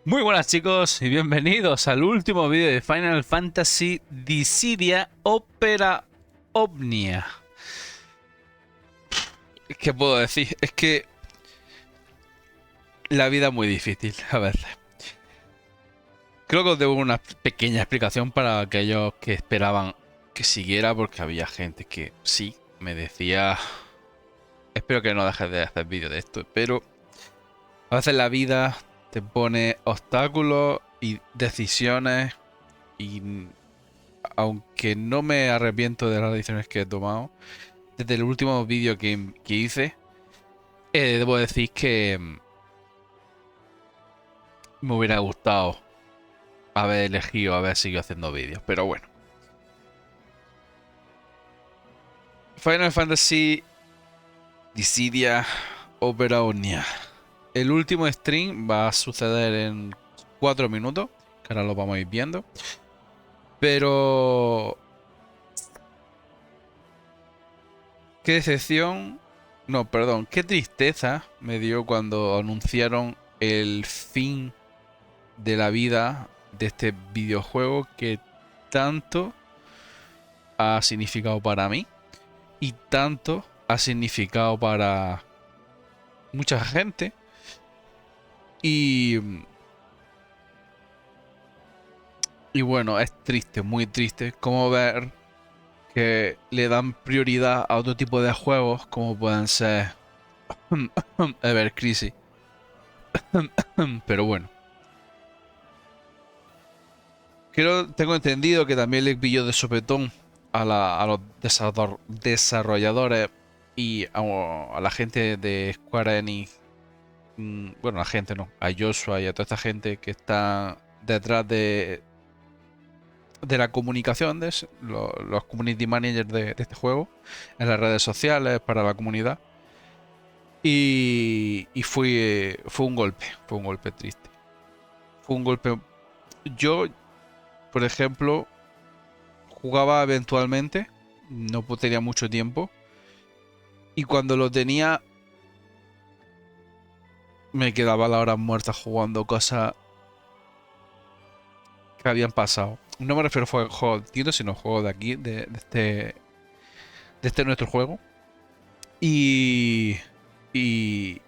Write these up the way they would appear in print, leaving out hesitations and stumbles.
Muy buenas chicos y bienvenidos al último vídeo de Final Fantasy Dissidia Opera Omnia. ¿Qué puedo decir? Es que la vida es muy difícil a veces. Creo que os debo una pequeña explicación para aquellos que esperaban que siguiera, porque había gente que sí me decía: espero que no dejes de hacer vídeos de esto, pero a veces la vida te pone obstáculos y decisiones y aunque no me arrepiento de las decisiones que he tomado, desde el último vídeo que hice, debo decir que me hubiera gustado haber elegido haber seguido haciendo vídeos, pero bueno. Final Fantasy Dissidia Opera Omnia. El último stream va a suceder en 4 minutos, que ahora lo vamos a ir viendo. Pero qué decepción, no, perdón, qué tristeza me dio cuando anunciaron el fin de la vida de este videojuego que tanto ha significado para mí y tanto ha significado para mucha gente. Y, y bueno, es triste, muy triste como ver que le dan prioridad a otro tipo de juegos como pueden ser Ever Crisis. Pero bueno, tengo entendido que también le pilló de sopetón a los desarrolladores y a la gente de Square Enix. Bueno, la gente no, a Joshua y a toda esta gente que está detrás de la comunicación, los community managers de este juego, en las redes sociales, para la comunidad. Y fue un golpe triste. Fue un golpe. Yo, por ejemplo, jugaba eventualmente, no tenía mucho tiempo. Y cuando lo tenía, me quedaba la hora muerta jugando cosas que habían pasado. No me refiero a juegos distintos, sino juegos de aquí, de este nuestro juego. Y, y,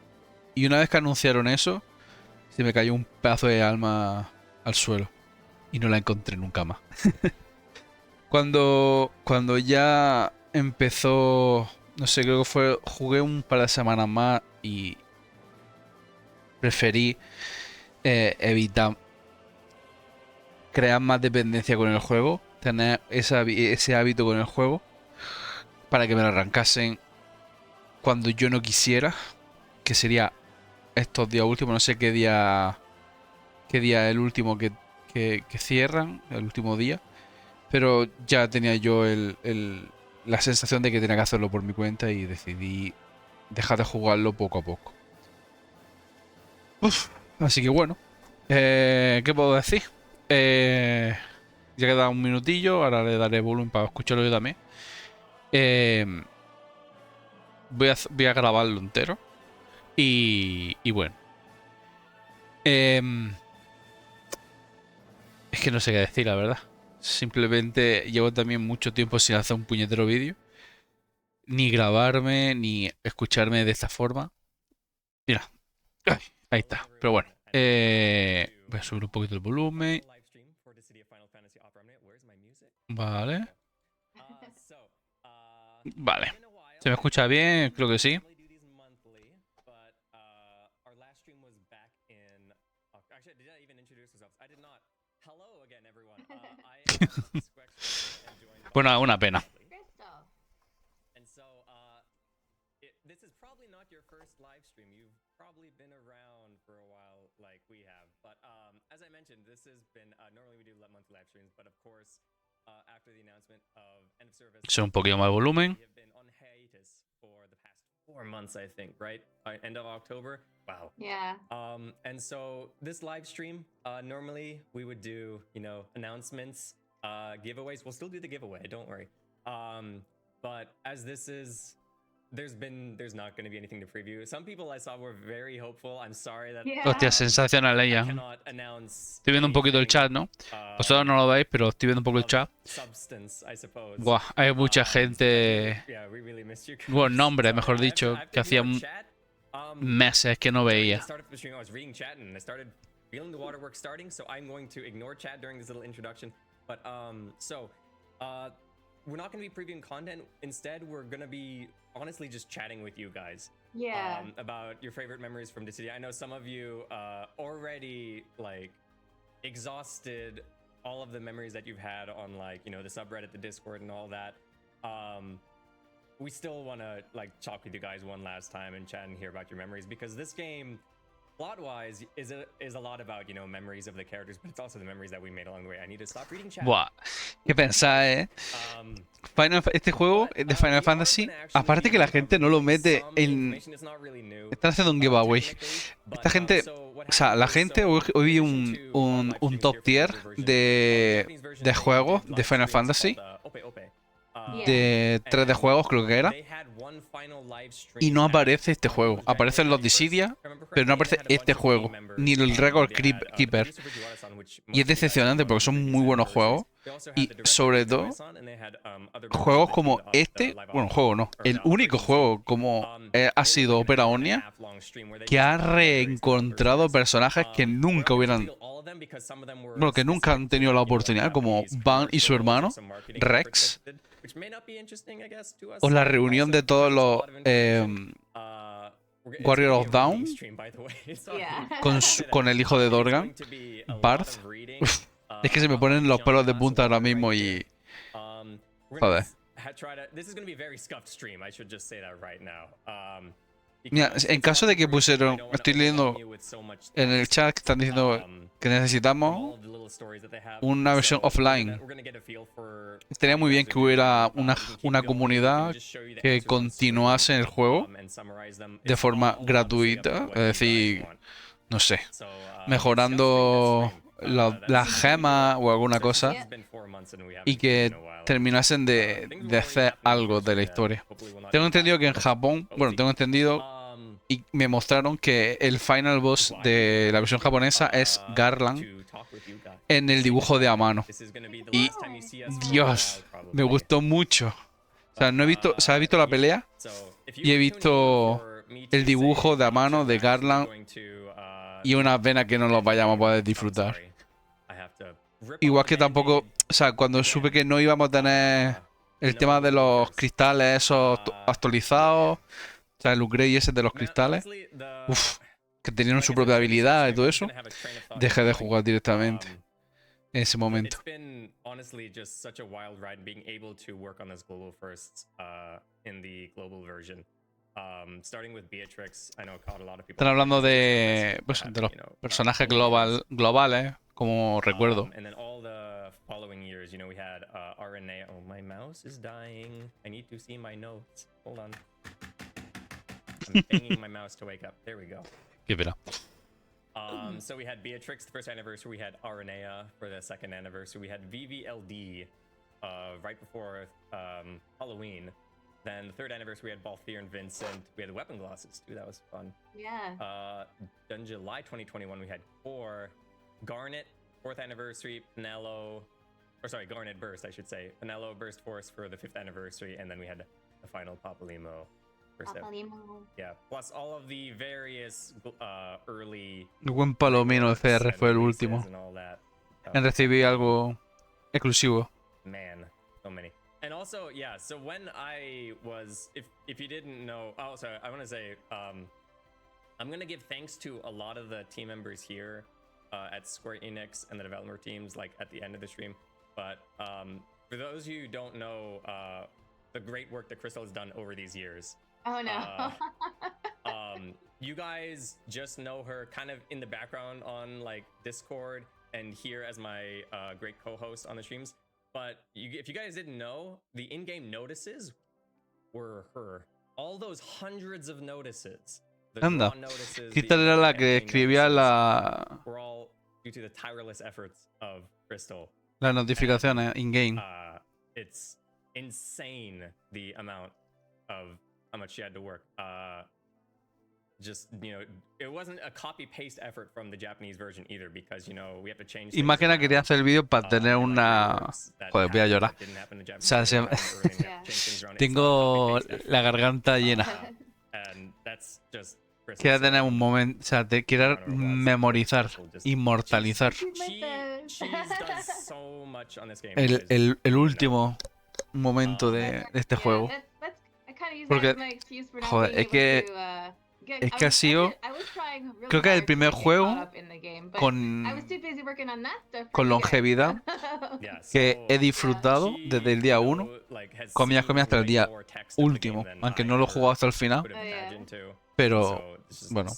y una vez que anunciaron eso, se me cayó un pedazo de alma al suelo. Y no la encontré nunca más. Cuando ya empezó, no sé, creo que jugué un par de semanas más y preferí evitar crear más dependencia con el juego, tener ese hábito con el juego para que me lo arrancasen cuando yo no quisiera, que sería estos días últimos, no sé qué día es el último que cierran, el último día, pero ya tenía yo la sensación de que tenía que hacerlo por mi cuenta y decidí dejar de jugarlo poco a poco. Uf, así que bueno, ¿qué puedo decir? Ya queda un minutillo, ahora le daré volumen para escucharlo yo también. Eh, voy a grabarlo entero. Y bueno. Es que no sé qué decir, la verdad. Simplemente llevo también mucho tiempo sin hacer un puñetero vídeo. Ni grabarme, ni escucharme de esta forma. Mira. Ay, ahí está. Pero bueno. Voy a subir un poquito el volumen. Vale. Vale. ¿Se me escucha bien? Creo que sí. Bueno, una pena. This is probably not your first live stream. You've probably been around for a while, like we have. But as I mentioned, this has been normally we do monthly live streams, but of course, after the announcement of end of service, Sube un poquito más el volumen. we have been on hiatus for the past 4 months, I think, right? End of October. Wow. Yeah. And so this live stream, normally we would do, announcements, giveaways. We'll still do the giveaway. Don't worry. But as this is there's not going to be anything to preview. Some people I saw were very hopeful. I'm sorry that Hostia, sensacional I ella. cannot announce Estoy viendo un poquito el chat, ¿no? Vosotros no lo veis, pero estoy viendo un poco el chat. Substance, I suppose. Buah, hay mucha gente... Yeah, we really missed you guys. Bueno, nombres, Sorry, mejor dicho, I've que been here hacía in chat. meses que no During the veía. start of the stream, I was reading chat and I started feeling the waterworks starting, so I'm going to ignore chat during this little introduction. But we're not going to be previewing content. Instead, we're going to be honestly just chatting with you guys. Yeah. About your favorite memories from Dissidia. I know some of you already like exhausted all of the memories that you've had on like, you know, the subreddit, the Discord and all that. We still want to like talk with you guys one last time and chat and hear about your memories, because this game plot-wise is a lot about, you know, memories of the characters, but it's also the memories that we made along the way. I need to stop reading chat. Buah, ¿qué pensáis, este juego de Final Fantasy, aparte que la gente no lo mete en... Están haciendo un giveaway. Esta gente... O sea, la gente... Hoy vi un top tier de juegos de Final Fantasy. De 3 de juegos, creo que era. Y no aparece este juego. Aparecen los Dissidia, pero no aparece este juego. Ni el Record Keeper. Y es decepcionante porque son muy buenos juegos. Y sobre todo, juegos como este. Bueno, juego no. El único juego como ha sido Opera Omnia, que ha reencontrado personajes que nunca hubieran... Bueno, que nunca han tenido la oportunidad, como Van y su hermano, Rex. O la reunión de todos los Warrior of Dawn con el hijo de Dorgan, Barth. Es que se me ponen los pelos de punta ahora mismo y... Joder. Mira, en caso de que pusieron... Estoy leyendo en el chat que están diciendo que necesitamos una versión offline. Estaría muy bien que hubiera una comunidad que continuase el juego de forma gratuita. Es decir, no sé, mejorando las gemas o alguna cosa, y que terminasen de hacer algo de la historia. Tengo entendido que en Japón, bueno, tengo entendido y me mostraron que el final boss de la versión japonesa es Garland en el dibujo de a mano. Y Dios, me gustó mucho. O sea, no he visto, o sea, he visto la pelea y he visto el dibujo de a mano de Garland y una pena que no los vayamos a poder disfrutar. Igual que tampoco, o sea, cuando supe que no íbamos a tener el tema de los cristales esos actualizados, o sea, el upgrade ese de los cristales, que tenían su propia habilidad y todo eso, dejé de jugar directamente en ese momento. Están hablando de, pues, de los personajes globales, como recuerdo. I'm banging my mouse to wake up. There we go. Qué pena. So we had Beatrix the first anniversary. We had Aranea for the second anniversary. We had VVLD right before Halloween. Then the third anniversary we had Balthier and Vincent. We had the weapon glosses too. That was fun. Yeah. Then July 2021 we had Core, Garnet, 4th anniversary, Pinello, or sorry, Garnet Burst I should say. Pinello Burst Force for the 5th anniversary, and then we had the final Papalimo. Yeah, plus all of the various early. El buen Palomino FR fue el último en recibir algo exclusivo. Man, so many. And also, yeah, so when I was, if you didn't know, oh, sorry, I want to say, I'm going to give thanks to a lot of the team members here at Square Enix and the developer teams, like at the end of the stream. But for those of you who don't know the great work that Crystal has done over these years. Oh no. You guys just know her kind of in the background on like Discord and here as my great co-host on the streams. But if you guys didn't know, the in-game notices were her. All those hundreds of notices. Anda, Crystal era la que escribía were all due to the tireless efforts of Crystal. Las notificaciones in-game. It's insane the amount of how much she had to work. Just, you know, it wasn't a copy paste effort from the Japanese version either, because, you know, we have to change. Y más que nada quería hacer el vídeo para tener una... Joder, voy a llorar. O sea, tengo la garganta llena. Quiero tener un momento, o sea, te quiero memorizar, inmortalizar el último momento de este juego. Porque, joder, es que ha sido, creo que es el primer juego con longevidad que he disfrutado desde el día 1, comillas hasta el día último, aunque no lo he jugado hasta el final, pero bueno,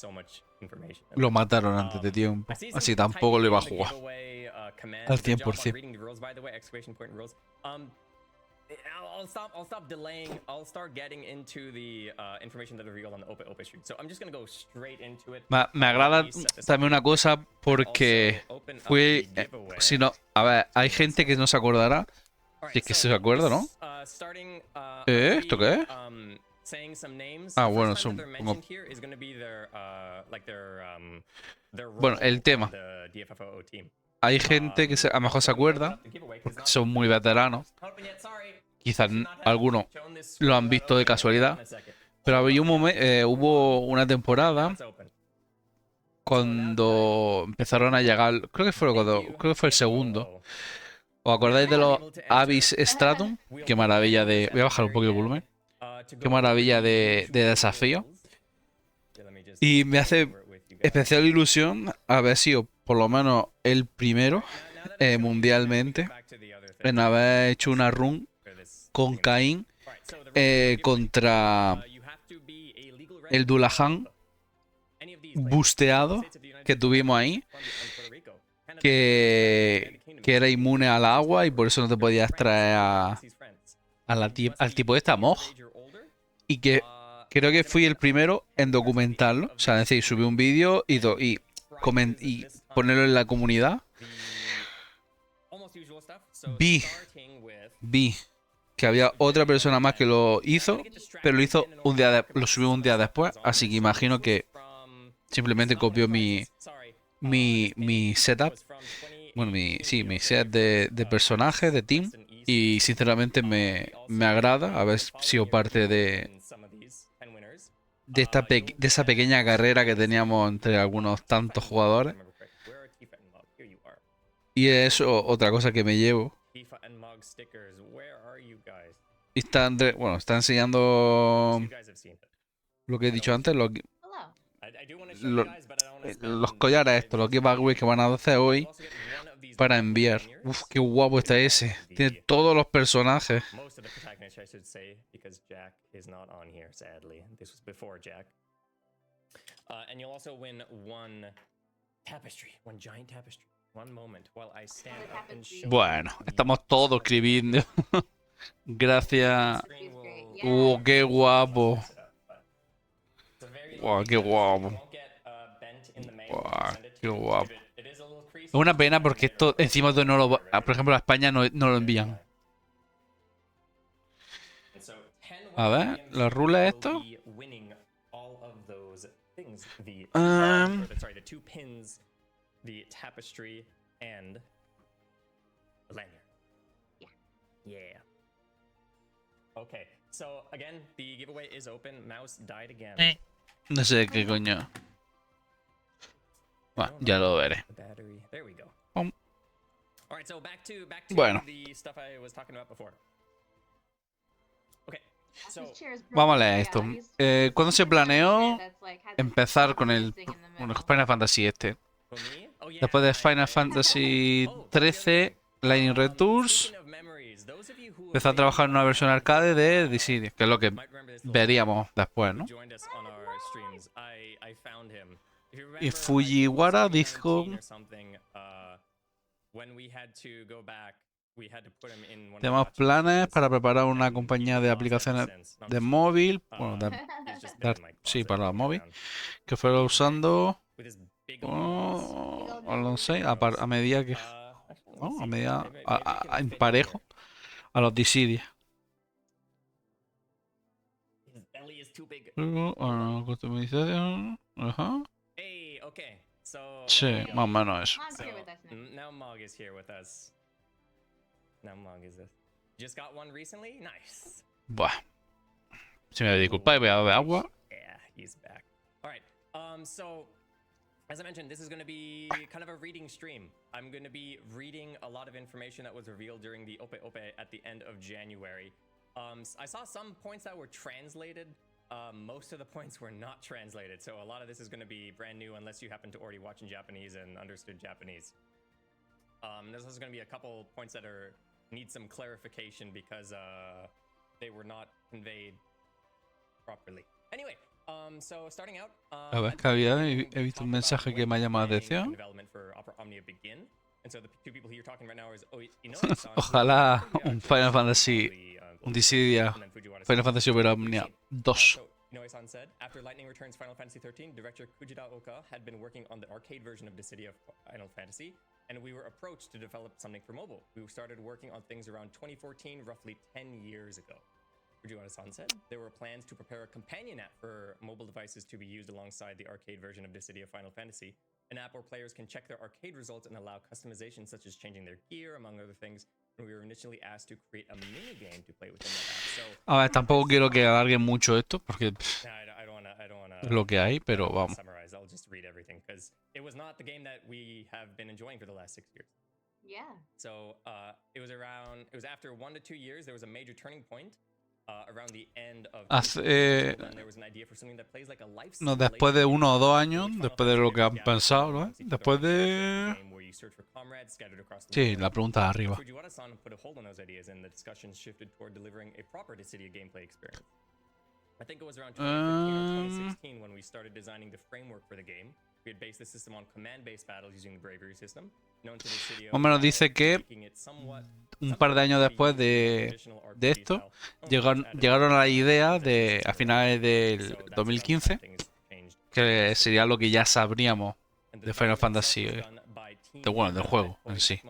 lo mataron antes de tiempo, así tampoco lo iba a jugar al 100%. I'll stop delaying. I'll start getting into the information that is revealed on the Opa stream. So I'm just gonna go straight into it. Me agrada también una cosa porque fue, si no, a ver, hay gente que no se acordará, si es que se acuerda, ¿no? ¿Esto qué es? Ah, bueno, son como... Bueno, el tema. Hay gente que a lo mejor se acuerda, porque son muy veteranos. Quizás algunos lo han visto de casualidad. Pero había hubo una temporada cuando empezaron a llegar, creo que fue el segundo. ¿Os acordáis de los Abyss Stratum? Qué maravilla de... Voy a bajar un poquito el volumen. Qué maravilla de desafío. Y me hace especial ilusión haber sido por lo menos el primero mundialmente en haber hecho una run con Caín contra el Dullahan busteado que tuvimos ahí, que era inmune al agua y por eso no te podías traer al tipo de esta Moj, y que creo que fui el primero en documentarlo, o sea, es decir, subí un vídeo y ponerlo en la comunidad. Vi que había otra persona más que lo hizo, pero lo subió un día después, así que imagino que simplemente copió mi setup, bueno, mi set de personajes, de team, y sinceramente me agrada haber sido parte de esa pequeña carrera que teníamos entre algunos tantos jugadores. Y eso, otra cosa que me llevo. Y está enseñando lo que he dicho antes, los collares estos, los giveaways que van a hacer hoy para enviar. Uf, qué guapo está ese. Tiene todos los personajes. Bueno, estamos todos escribiendo. Gracias. Qué guapo. Wow, qué guapo. Wow, qué guapo. Es una pena porque esto encima de no lo... Por ejemplo, a España no lo envían. A ver, ¿la rula es esto? The tapestry and the lanyard. Yeah. Okay. So again, the giveaway is open. Mouse died again. No sé qué coño. Bueno, ya lo veré. There we go. Alright, so back to bueno. The stuff I was talking about before. Okay. So vamos a leer esto. ¿Cuándo se planeó empezar con el Final Fantasy este? Después de Final Fantasy XIII Lightning Returns, empezó a trabajar en una versión arcade de Dissidia, que es lo que veríamos después, ¿no? Y Fujiwara dijo: tenemos planes para preparar una compañía de aplicaciones de móvil, bueno, sí, para móvil, que fuera usando no sé, a medida que a medida en parejo a los Dissidia. too big. Customización. Ajá. Hey, okay. So Sí, there we más o go. menos eso. Mog's So here with us now. now Mog is here with us. Now Mog is this. Just got one recently. Nice. Buah. Si me disculpáis, voy a beber agua. Yeah, he's back. All right. So as I mentioned, this is going to be kind of a reading stream. I'm going to be reading a lot of information that was revealed during the Ope Ope at the end of January. I saw some points that were translated. Most of the points were not translated, so a lot of this is going to be brand new unless you happen to already watch in Japanese and understood Japanese. There's also going to be a couple points that need some clarification because they were not conveyed properly. Anyway, so starting out, A ver, calidad, he visto un mensaje que me ha llamado la atención. And so the two people here talking right now is Inoue-san, Ojalá who un Final Fantasy, un Dissidia, and then Fujiwara-san. Final Fantasy over Omnia 2. So, Inoue-san said, after Lightning Returns Final Fantasy XIII, director Kujita Oka had been working on the arcade version of Dissidia Final Fantasy, and we were approached to develop something for mobile. We started working on things around 2014, roughly 10 years ago. Fujiwara-san said, there were plans to prepare a companion app for mobile devices to be used alongside the arcade version of Dissidia Final Fantasy, an app where players can check their arcade results and allow customization such as changing their gear, among other things. And we were initially asked to create a mini game to play within that app. So, A ver, tampoco quiero que alarguen mucho esto, porque I don't wanna es lo que hay, pero vamos. summarize. I'll just read everything because it was not the game that we have been enjoying for the last 6 years. Yeah. So it was after 1 to 2 years there was a major turning point around the end of Hace, and there was an idea for something that plays like a life no, después de 1 o 2 años, Final después de lo que han Fantasy pensado, ¿no? Fantasy Después Tournament de... game where you search for comrades scattered across the Sí, world. la pregunta de arriba. Fujiwara-san put a hold on those ideas and the discussions shifted toward delivering a proper Dissidia gameplay experience. I think it was around 2015 or 2016 when we started designing the framework for the game. We had based the system on command-based battles using the bravery system, known to Dissidia. Más o menos dice que un par de años después de esto, llegaron a la idea de, a finales del 2015, que sería lo que ya sabríamos de Final Fantasy, bueno, del juego en sí.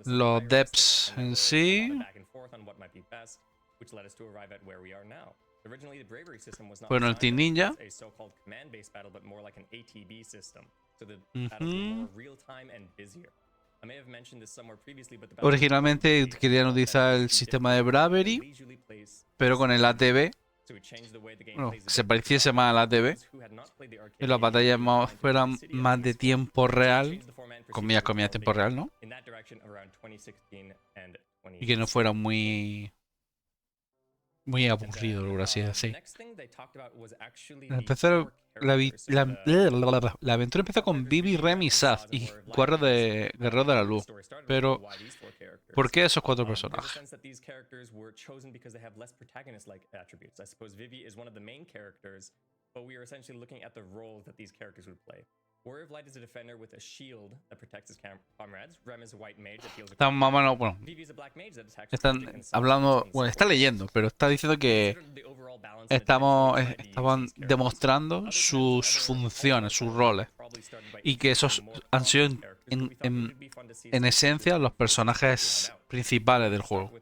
Los DEPs en sí. Bueno, el Team Ninja. Originalmente querían utilizar el sistema de Bravery, pero con el ATV. Bueno, que se pareciese más al ATV. Y las batallas fueran más de tiempo real. Comillas, tiempo real, ¿no? Y que no fuera muy aburrido, por así decir. La aventura empezó con Vivi, Rem y Saz y Guerrero de la Luz. Pero, ¿por qué esos 4 personajes? Warrior of Light is a defender with a shield that protects his comrades. Rem is a white mage that heals. Están más o menos, bueno, Vivi is a black mage that attacks. están hablando, bueno, está leyendo, pero está diciendo que estaban demostrando sus funciones, sus roles, y que esos han sido en esencia los personajes principales del juego.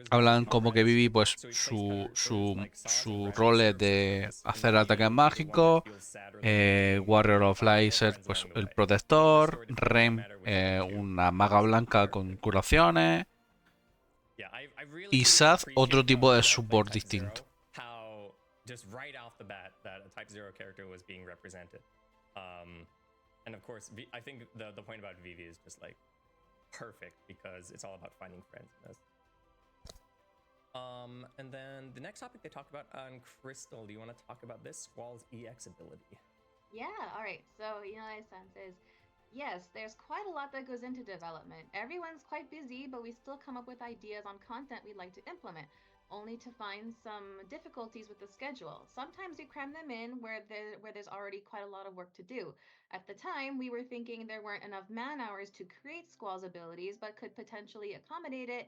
Hablan como que Vivi, pues su rol es de hacer ataques mágicos, Warrior of Light ser pues el protector, Rem una maga blanca con curaciones, y Saz otro tipo de support distinto. And of course, I think the point about Vivi is just like perfect because it's all about finding friends. And then the next topic they talked about on Crystal. Do you want to talk about this? Squall's EX ability. Yeah, all right. So, Inoue-san says, yes, there's quite a lot that goes into development. Everyone's quite busy, but we still come up with ideas on content we'd like to implement, only to find some difficulties with the schedule. Sometimes we cram them in where there's already quite a lot of work to do. At the time, we were thinking there weren't enough man hours to create Squall's abilities, but could potentially accommodate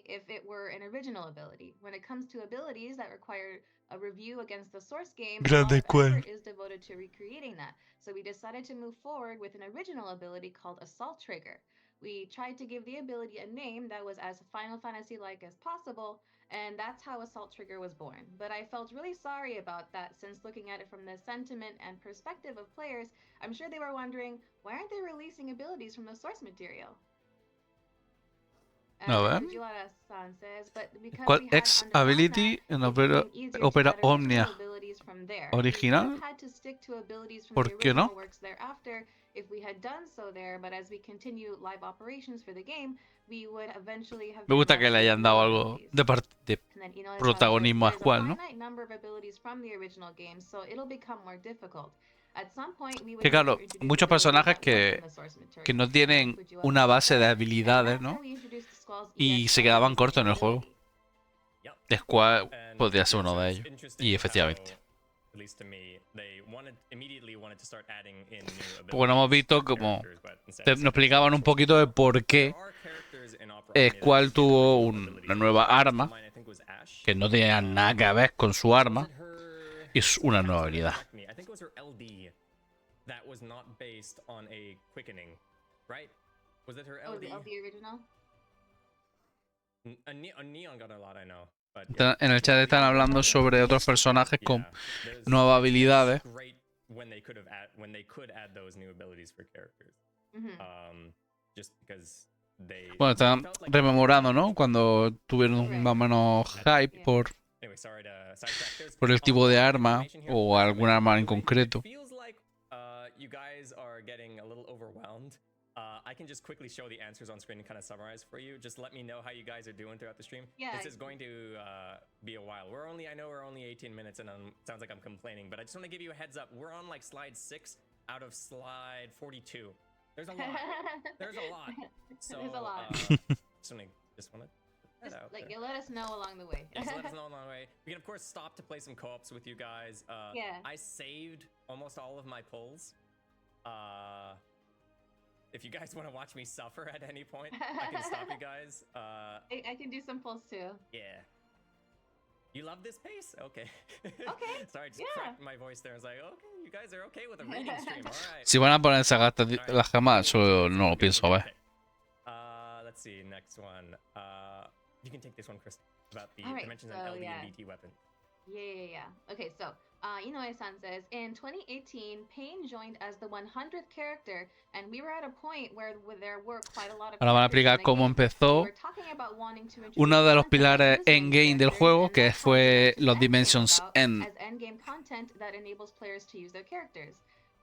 if it were an original ability. When it comes to abilities that require a review against the source game, a lot of effort is devoted to recreating that. So we decided to move forward with an original ability called Assault Trigger. We tried to give the ability a name that was as Final Fantasy-like as possible, and that's how Assault Trigger was born. But I felt really sorry about that, since looking at it from the sentiment and perspective of players, I'm sure they were wondering, why aren't they releasing abilities from the source material? A ver. Fujiwara-san says, but because ¿Cuál we had X undergone ability that, en it opera, became easier to opera add original Omnia abilities from there. We would original? have had to stick to abilities from ¿Por the qué no? original works thereafter if we had done so there, but as we continue live operations for the game, we would eventually have Me been gusta left que le with hayan no dado algo abilities. de And then Inoue-san says, protagonismo a there's a Juan, ¿no? finite number of abilities from the original game, so it'll become more difficult. At some point, we would Que need to claro, introduce muchos abilities personajes that weren't in que the source que no material. tienen Fujiwara una base de says, habilidades, and ¿no? that's how we introduced the Skull's Y EX se quedaban ability cortos en el juego. ability. De cual And podría ser uno so de it's ellos. interesting Y how, efectivamente. at least to me, they immediately wanted to start adding in new Porque no hemos abilities visto for como characters, but instead nos said explicaban un source poquito de material. por There qué are characters in Opera Omnia that Squall get tuvo original una abilities. nueva First arma in line, I think, was Ash. que no tenía nada que ver con su Was arma it her... y es una nueva Somebody's gonna habilidad. correct me. I think it was her LD that was not based on a quickening, right? Was it her Oh, LD? the original? A Neon got a lot, I know. But En el chat están hablando sobre otros personajes con nuevas habilidades. Great when they could add those new abilities for characters. Just because they Bueno, están felt like rememorando, ¿no? Cuando tuvieron más o menos hype por Anyway, sorry to sidetrack. There's el a tipo lot de of arma information here. o As I alguna mentioned, arma en by the way, concreto. It feels like you guys are getting a little overwhelmed. I can just quickly show the answers on screen and kind of summarize for you. Just let me know how you guys are doing throughout the stream. Yeah, This is going to be a while. I know we're only 18 minutes and it sounds like I'm complaining, but I just want to give you a heads up. We're on like slide 6 out of slide 42. There's a lot. There's a lot. So, There's a lot. just want to Just, like, you let us know along the way. Just let us know along the way. We can of course stop to play some co-ops with you guys. Yeah. I saved almost all of my polls. If you guys want to watch me suffer at any point, I can stop you guys. I can do some polls too. Yeah. You love this pace? Okay. Okay, Sorry, I just yeah. cracked my voice there. I was like, okay, you guys are okay with a reading stream. All right. Si van a poner esa gata las gemas, eso no lo pienso ver. Let's see, next one. You can take this one, Chris, about the All right, dimensions so, and LD yeah. and DT weapon. Yeah. Okay, so Inoue-san says, in 2018, Pain joined as the 100th character, and we were at a point where there were quite a lot of Ahora van a characters in explicar the cómo game. We empezó were talking about wanting to introduce uno de los content pilares that uses main endgame del characters, juego, and que that's what we'd fue like to los end game Dimensions about End. as endgame content that enables players to use their characters.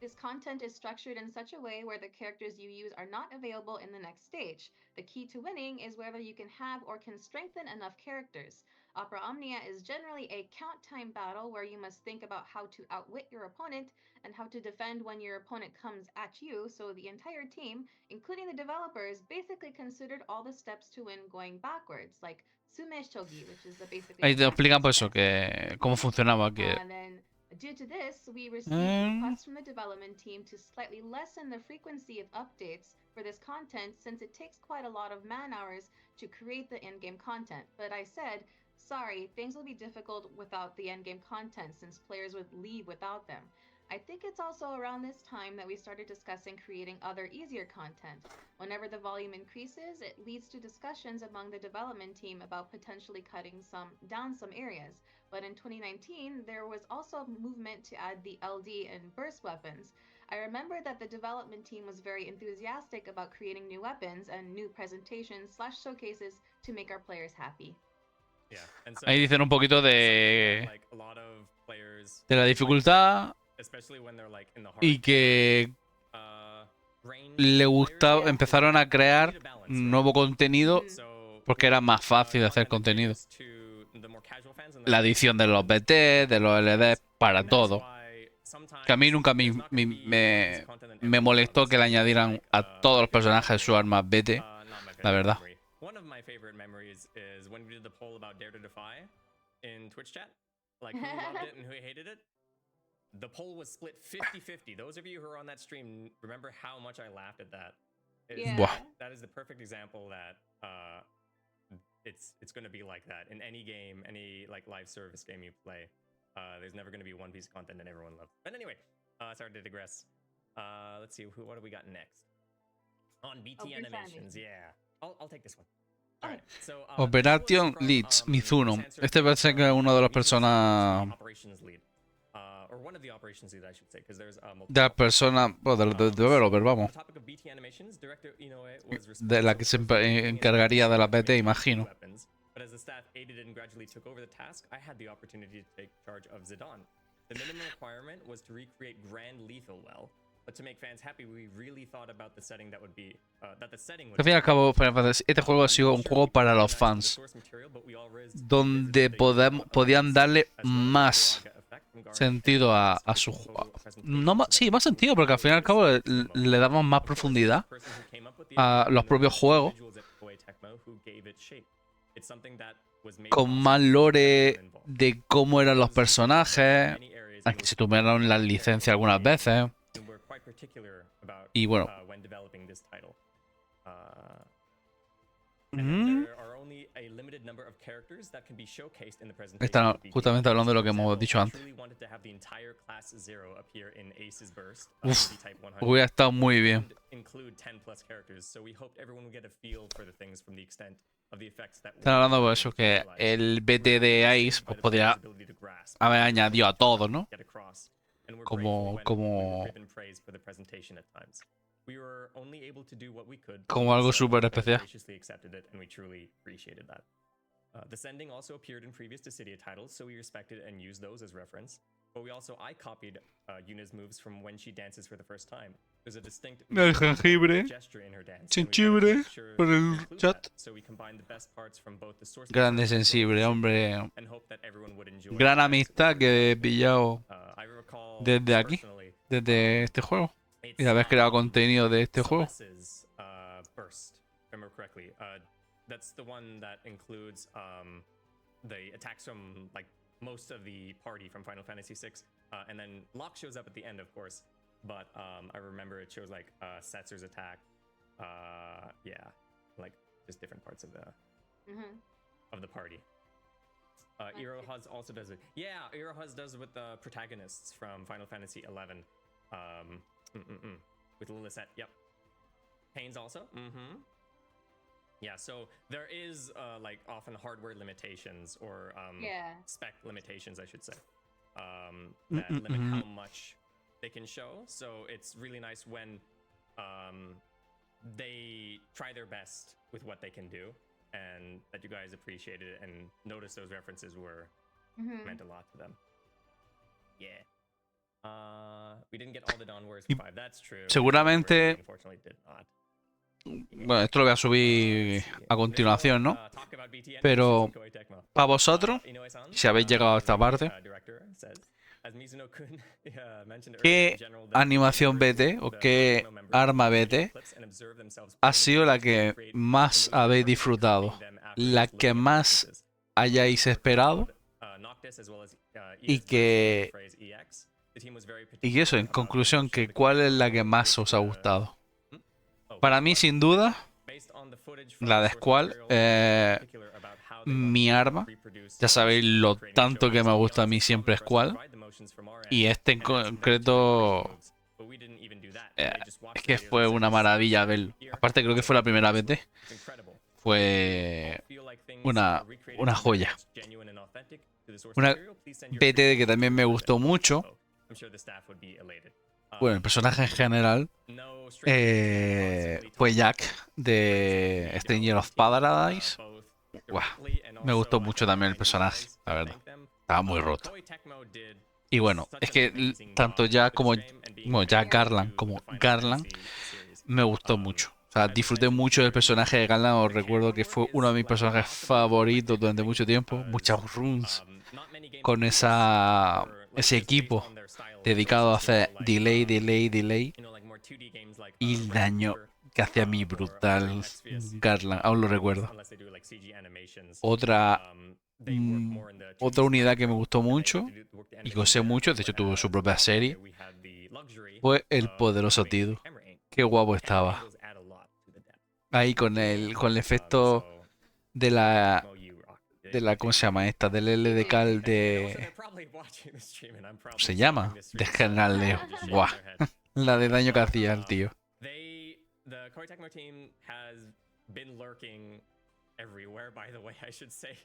This content is structured in such a way where the characters you use are not available in the next stage. The key to winning is whether you can have or can strengthen enough characters. Opera Omnia is generally a count time battle where you must think about how to outwit your opponent and how to defend when your opponent comes at you, so the entire team, including the developers, basically considered all the steps to win going backwards, like Sume Shogi, which is the basically Ahí te the explican fastest pues eso, step. que cómo funcionaba, que And then, due to this, we received requests from the development team to slightly lessen the frequency of updates for this content, since it takes quite a lot of man hours to create the in-game content. But I said, sorry, things will be difficult without the end-game content, since players would leave without them. I think it's also around this time that we started discussing creating other easier content. Whenever the volume increases, it leads to discussions among the development team about potentially cutting down some areas. But in 2019, there was also a movement to add the LD and burst weapons. I remember that the development team was very enthusiastic about creating new weapons and new presentations / showcases to make our players happy. Yeah. And so ahí dicen un poquito something de that, like, a lot of players, la dificultad especially when they're like in the y que range le gustaba, players, empezaron a crear need a balance, right? nuevo contenido So, porque era más fácil de hacer content contenido. is to the more casual fans and La the edición de los BT, de los LD, para and that's todo. why sometimes Que a mí nunca there's not gonna be me content that me everyone molestó loves. que le añadieran Like, a todos los my favorite personajes su memory, arma BT, not my la favorite verdad. memory. One of my favorite memories is when we did the poll about Dare to Defy in Twitch chat. Like, who loved it and who hated it. The poll was split 50-50. Those of you who are on that stream remember how much I laughed at that. Yeah. Wow. That is the perfect example that it's going to be like that in any game, any like live service game you play. There's never going to be one piece of content that everyone loves. But anyway, sorry to digress. Let's see, what do we got next? On BT brief animations, animation. yeah. I'll take this one. All right. So, Operation that was from, Leeds, the Mizuno. Sans Este parece que es uno de los Mizuno, personas... operations lead. Or one of the operations lead, I should say, because there's De las personas... Bueno, de developer, vamos. the topic of BT animations, director Inoue was De la que se responsible for creating encargaría de la and PT, animating imagino. weapons, but as the staff aided and gradually took over the task, I had the opportunity to take charge of Zidane. The minimum requirement was to recreate Grand Lethal well, but to make fans happy, we really thought about the setting that would be that the setting would Al fin y al cabo, Final Fantasy, este juego ha sido un juego para los fans, donde podían darle más sentido a su juego. No más, sí, más sentido, porque al fin y al cabo le damos más profundidad a los propios juegos, con más lore de cómo eran los personajes, aunque se tuvieron las licencias algunas veces. Y bueno. Están justamente hablando de lo que hemos dicho antes. Uf, hubiera estado muy bien. Están hablando de eso, que el BT de Ace pues, podría haber añadido a todo, ¿no? Como algo súper especial. The sending also appeared in previous Dissidia titles, so we respected and used those as reference. But we also copied Yuna's moves from when she dances for the first time. There's a distinct El jengibre, gesture in her dance. jengibre, por el chat. So we combined the best parts from both the source Grande sensible, hombre. and hope that everyone would enjoy Gran it. amistad que he pillado I recall desde aquí, personally, desde este juego. it's, Y haber creado contenido de este juego. Celeste's, burst, if I remember correctly. That's the one that includes the attacks from like most of the party from Final Fantasy VI, and then Locke shows up at the end, of course. But I remember it shows like Setzer's attack, yeah, like just different parts of the party. Irohaz also does it. Yeah, Irohaz does it with the protagonists from Final Fantasy XI. With Lilithette, yep. Pains also. Yeah, so there is like often hardware limitations or spec limitations, I should say, that limit how much they can show. So it's really nice when they try their best with what they can do, and that you guys appreciate it and notice those references were meant a lot to them. Yeah. We didn't get all the Dawn Wars 5. That's true. Seguramente. Unfortunately, did not. Bueno, esto lo voy a subir a continuación, ¿no? Pero para vosotros, si habéis llegado a esta parte, ¿qué animación BT o qué arma BT ha sido la que más habéis disfrutado? ¿La que más hayáis esperado? Y que eso, en conclusión, que ¿cuál es la que más os ha gustado? Para mí, sin duda, la de Squall, mi arma. Ya sabéis lo tanto que me gusta a mí siempre Squall. Y este en concreto es que fue una maravilla verlo. Aparte creo que fue la primera BT. Fue una joya. Una BT que también me gustó mucho. Bueno, el personaje en general fue Jack de Stranger of Paradise. Wow, me gustó mucho también el personaje, la verdad. Estaba muy roto. Y bueno, es que tanto Jack como Jack Garland como Garland me gustó mucho. O sea, disfruté mucho del personaje de Garland. Os recuerdo que fue uno de mis personajes favoritos durante mucho tiempo. Muchas runs con ese equipo dedicado a hacer delay. Y el daño que hacía mi brutal Garland, aún lo recuerdo. Otra unidad que me gustó mucho y que usé mucho, de hecho tuvo su propia serie, fue el poderoso Tidu. Qué guapo estaba. Ahí con el efecto de la ¿cómo se llama esta? Del LDK de... ¿Cómo se llama? De General Leo. Buah. La de daño que hacía el tío. the Koei Tecmo team has been lurking everywhere, by the way, I should say.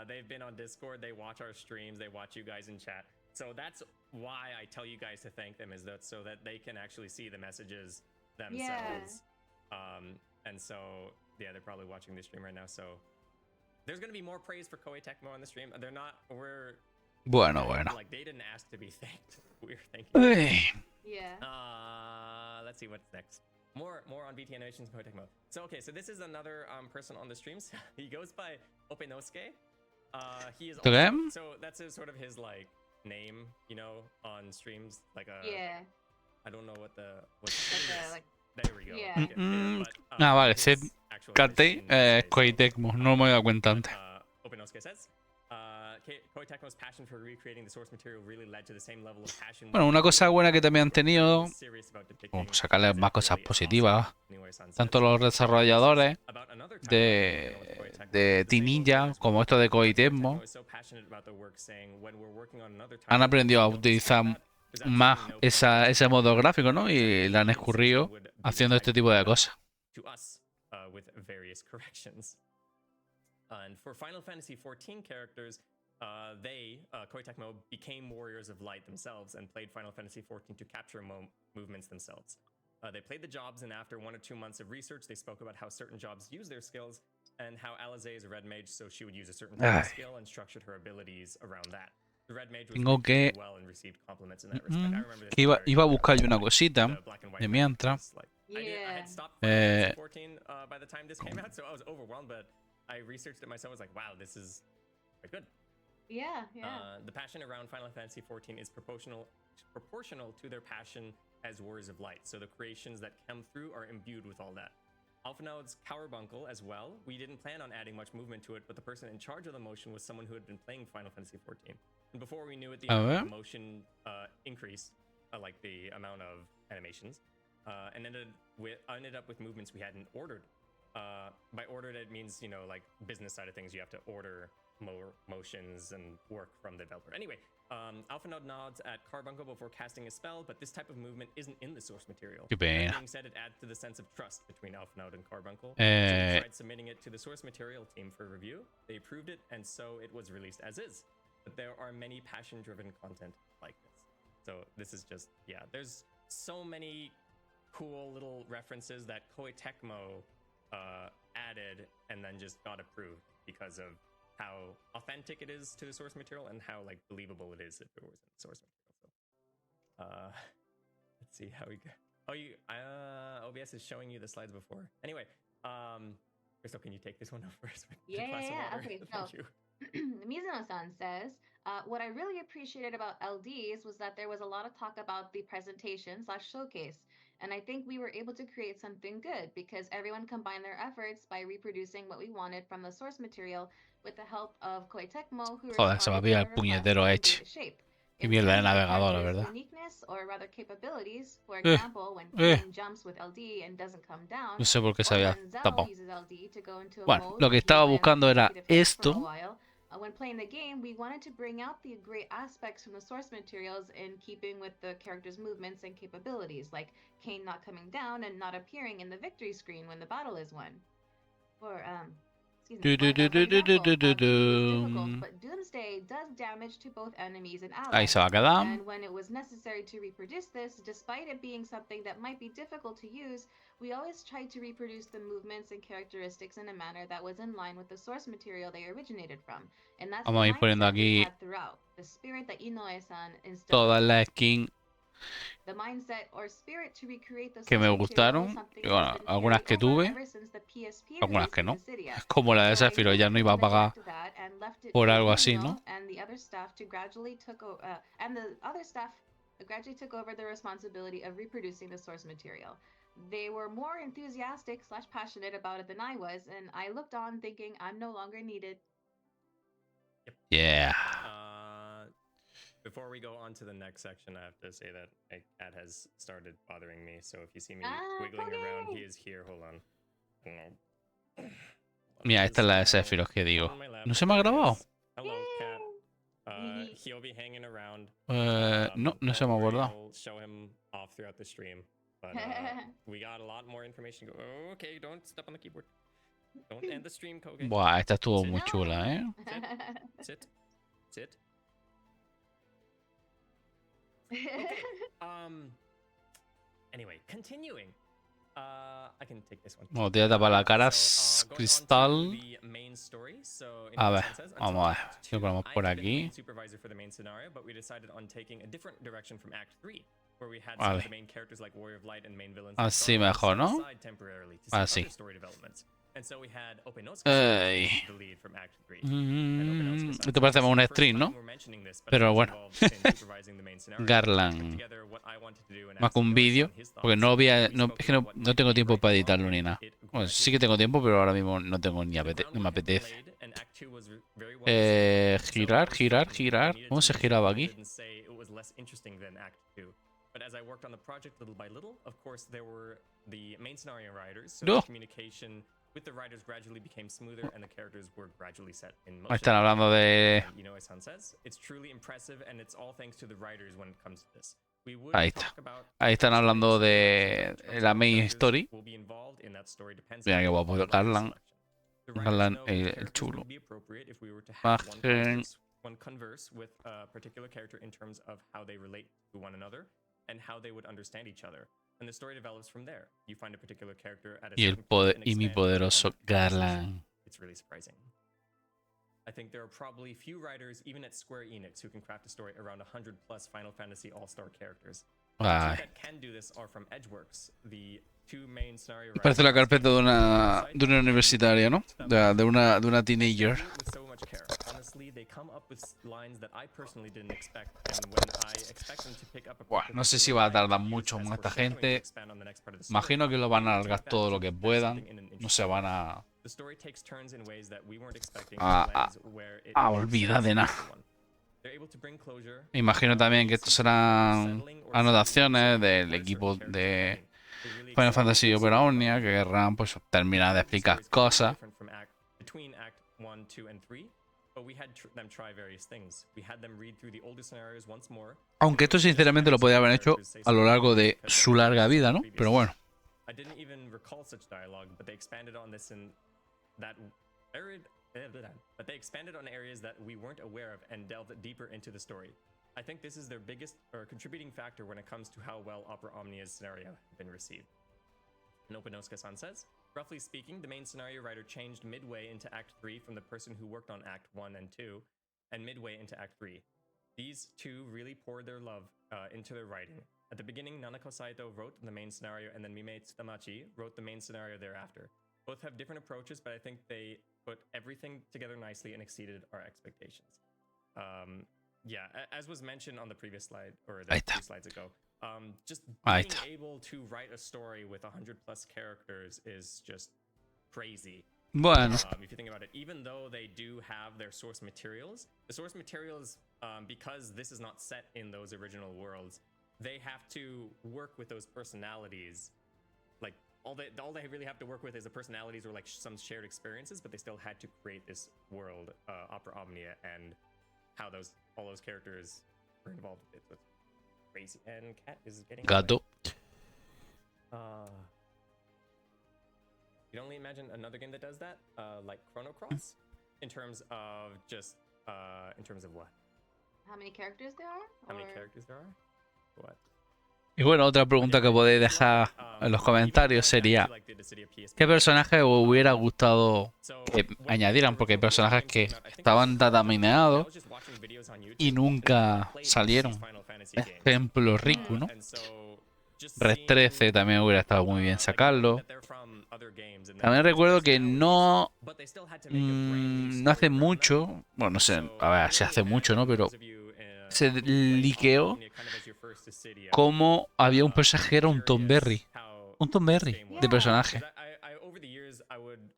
They've been on Discord, they watch our streams, they watch you guys in chat. So that's why I tell you guys to thank them, is that so that they can actually see the messages themselves. And so, yeah, they're probably watching this stream right now. So there's going to be more praise for Koei Tecmo on the stream. They're not, Bueno. like, they didn't ask to be thanked. We're thanking them. Yeah. Let's see what's next. More on BT Animations Koei Tecmo. So, okay, so this is another person on the streams. He goes by Openosuke. He is also, so that's sort of his, like, name, you know, on streams, like a I don't know what the there we go. Yeah. Vale, his actual name is Koei Tecmo, no me he dado cuenta antes. Openosuke says Koei Tecmo's passion for recreating the source material really led to the same level of passion. Bueno, una cosa buena que también han tenido, sacarle más cosas positivas, tanto los desarrolladores de Team Ninja como estos de Koei Tecmo han aprendido a utilizar más ese modo gráfico, ¿no? Y le han escurrido haciendo este tipo de cosas. And for Final Fantasy XIV characters, Koei Tecmo became warriors of light themselves and played Final Fantasy XIV to capture movements themselves. They played the jobs, and after 1 or 2 months of research, they spoke about how certain jobs use their skills and how Alize is a red mage, so she would use a certain type of skill and structured her abilities around that. The red mage was treated well and received compliments in that respect. I remember this Iba a buscar yo una cosita de mientras. I had stopped Final Fantasy 14 by the time this came out, so I was overwhelmed, but I researched it myself. I was like, wow, this is quite good. Yeah. The passion around Final Fantasy XIV is proportional to their passion as warriors of light. So the creations that come through are imbued with all that. Alphinaud's Cowabuncle as well. We didn't plan on adding much movement to it, but the person in charge of the motion was someone who had been playing Final Fantasy XIV. And before we knew it, the amount of motion increased, like the amount of animations, and ended up with movements we hadn't ordered. By ordered, it means, you know, like business side of things, you have to order more motions and work from the developer. Anyway, Alphinaud nods at Carbuncle before casting a spell, but this type of movement isn't in the source material. That being said, it adds to the sense of trust between Alphinaud and Carbuncle. So we tried submitting it to the source material team for review. They approved it, and so it was released as is. But there are many passion-driven content like this. So this is just, yeah, there's so many cool little references that Koei Tecmo added and then just got approved because of how authentic it is to the source material and how, like, believable it is if it was in the source material. So, let's see how we go. Oh, OBS is showing you the slides before. Anyway, Crystal, can you take this one over? Yeah. Okay, so Mizuno-san says, what I really appreciated about LDs was that there was a lot of talk about the presentation/showcase. And I think we were able to create something good because everyone combined their efforts by reproducing what we wanted from the source material with the help of Koei Tecmo, who Joder, se me había el puñetero Edge. Y mierda de navegador, la verdad. Uniqueness or rather capabilities, for example, when Pain jumps with LD and doesn't come down, no sé por qué se había tapado. uses LD to go into a Bueno, mode lo que estaba buscando era esto. When playing the game, we wanted to bring out the great aspects from the source materials in keeping with the character's movements and capabilities, like Kane not coming down and not appearing in the victory screen when the battle is won. Or, difficult, but Doomsday does damage to both enemies and allies. Ahí se va a quedar. And when it was necessary to reproduce this, despite it being something that might be difficult to use, we always tried to reproduce the movements and characteristics in a manner that was in line with the source material they originated from. And that's Vamos a ir poniendo aquí the spirit that Inoue-san instilled. Todas las skins que me gustaron, y bueno, algunas que tuve, algunas que no. Como la de Sephiroth, ya no iba a pagar por algo así, ¿no? Gradually took over the responsibility of reproducing the source material. They were more enthusiastic/passionate about it than I was, and I looked on thinking I'm no longer needed. Yeah. Before we go on to the next section, I have to say that a cat has started bothering me. So if you see me wiggling around, he is here. Hold on. Mira, esta es la de Sephiroth que digo. ¿No se me ha grabado? Hello, cat. He'll be hanging around. No se me ha guardado. I'll show him off throughout the stream. But we got a lot more information. Oh, okay, don't step on the keyboard. Don't end the stream, Koge. Buah, esta estuvo Sit. muy chula, ¿eh? Sit. Sit. Okay. Anyway, continuing. I can take this one. Bueno, te voy a tapar la cara, cristal. A ver, vamos a ver. Si lo ponemos por aquí. Vale. Así mejor, ¿no? Así. Ey. Esto parece más un stream, ¿no? Pero bueno. Garland. Más que un vídeo. Porque no voy a, no, es que no tengo tiempo para editarlo ni nada. Bueno, sí que tengo tiempo, pero ahora mismo no tengo ni no me apetece. Girar. ¿Cómo se giraba aquí? But as I worked on the project little by little, of course, there were the main scenario writers, so No. communication with the writers gradually became smoother and the characters were gradually set in motion. Ahí están hablando de... And, you know, as San says, it's truly impressive and it's all thanks to the writers when it comes to this. We would Ahí está. talk about Ahí están hablando de la main story. will be involved in that story depends Mira on qué the guapo, writer's Garland. selection. The writers Garland, know el characters chulo. would be appropriate if we were to have Bajen. one converse with a particular character in terms of how they relate to one another and how they would understand each other. And the story develops from there. You find a particular character at a Y el certain point poder and y mi expand it poderoso and Garland. it's really surprising. I think there are probably few writers, even at Square Enix, who can craft a story around 100 plus Final Fantasy All-Star characters. The two Ay. that can do this are from Edgeworks, the two main scenario Parece la writers. carpeta de una universitaria, ¿no? De una teenager. With so much care. Honestly, they come up with lines that I personally didn't expect, and when I expect them to pick up a Buah, no sé si va a tardar mucho más esta gente. Imagino que lo van a alargar todo lo que puedan. No se van a olvidar de nada. Imagino también que estos serán anotaciones del equipo de Final Fantasy Opera Omnia que querrán pues terminar de explicar cosas. Aunque esto sinceramente lo podría haber hecho a lo largo de su larga vida, ¿no? Pero bueno. I didn't even recall such dialogue, but they expanded on this in that area. But they expanded on areas that we weren't aware of and delved deeper into the story. I think this is their biggest or contributing factor when it comes to how well Opera Omnia's scenario have been received. Nopenosuke-san says, roughly speaking, the main scenario writer changed midway into Act 3 from the person who worked on Act 1 and 2, and midway into Act 3. These two really poured their love into their writing. At the beginning, Nanako Saito wrote the main scenario, and then Mimei Tsutamachi wrote the main scenario thereafter. Both have different approaches, but I think they put everything together nicely and exceeded our expectations. Yeah, as was mentioned on the previous slide, or the 2 slides ago, just being able to write a story with 100 plus characters is just crazy. Bueno. If you think about it, even though they do have their source materials, the source materials, because this is not set in those original worlds, they have to work with those personalities. Like all they really have to work with is the personalities or like some shared experiences, but they still had to create this world, Opera Omnia, and how all those characters were involved with it. So it's crazy. And Cat is getting Gato. You can only imagine another game that does that, like Chrono Cross, in terms of just in terms of what? How many characters there are? How many characters there are? What? Y bueno, otra pregunta que podéis dejar en los comentarios sería ¿qué personaje os hubiera gustado que añadieran? Porque hay personajes que estaban datamineados y nunca salieron. Ejemplo, Riku, ¿no? Red 13 también hubiera estado muy bien sacarlo. También recuerdo que no hace mucho, bueno, no sé, a ver, se hace mucho, ¿no? Pero se liqueó como había un personaje que era un Tom Berry. Un Tom Berry de personaje.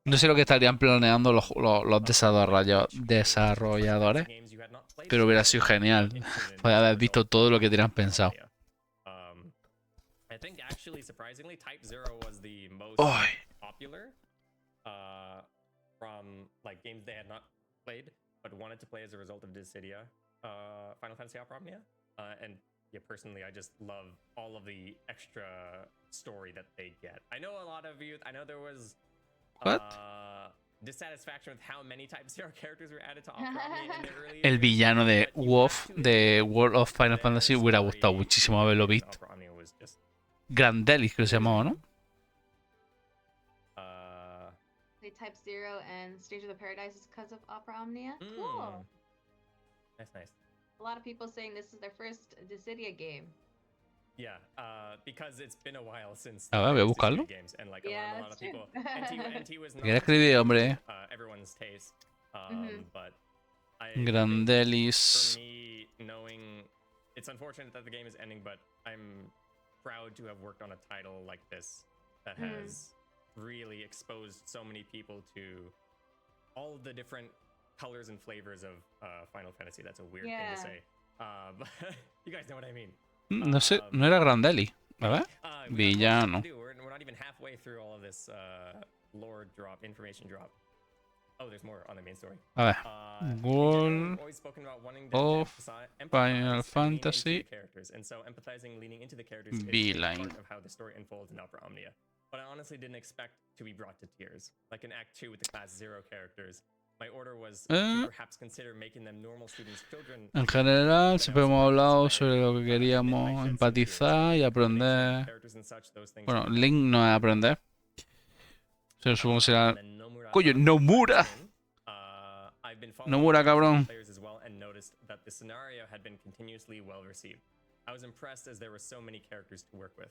No sé lo que estarían planeando los desarrolladores, pero hubiera sido genial. Podría haber visto todo lo que tenían pensado. Ay. From like games they had not played but wanted to play as a result of Dissidia, Final Fantasy Opera Omnia, and yeah, personally, I just love all of the extra story that they get. I know a lot of you. I know there was What? dissatisfaction with how many Type 0 characters were added to Opera Omnia in the early El years, villano de but you WoF, have to de admit World of Final their Fantasy, hubiera gustado story muchísimo haberlo in visto. Opera Omnia was just, Grandelis, creo que se llamaba, ¿no? They Type 0 and Stage of the Paradise is because of Opera Omnia. Cool. That's nice. A lot of people saying this is their first Dissidia game. Yeah, because it's been a while since A ver, voy a the buscarlo. Dissidia games, and like Yeah, a lot that's of true. people. NT was not Quiero escribir, hombre. everyone's taste, but I Grandelis. for me, knowing it's unfortunate that the game is ending, but I'm proud to have worked on a title like this that has really exposed so many people to all the different colors and flavors of Final Fantasy. That's a weird thing to say. But you guys know what I mean. No sé, no era Grandelis. A ver. Villano. We're not even halfway through all of this lore drop, information drop. Oh, there's more on the main story. A ver. World of Final Fantasy characters, and so empathizing, leaning into the characters Beeline. is part of how the story unfolds in Opera Omnia. But I honestly didn't expect to be brought to tears, like in Act 2 with the Class 0 characters. My order was to perhaps consider making them normal students' children. En general, siempre hemos hablado sobre lo que queríamos empatizar y aprender. Bueno, Link no es aprender. Se lo supongo que será. ¡Coño, Nomura! Nomura, cabrón. I was impressed as there were so many characters to work with.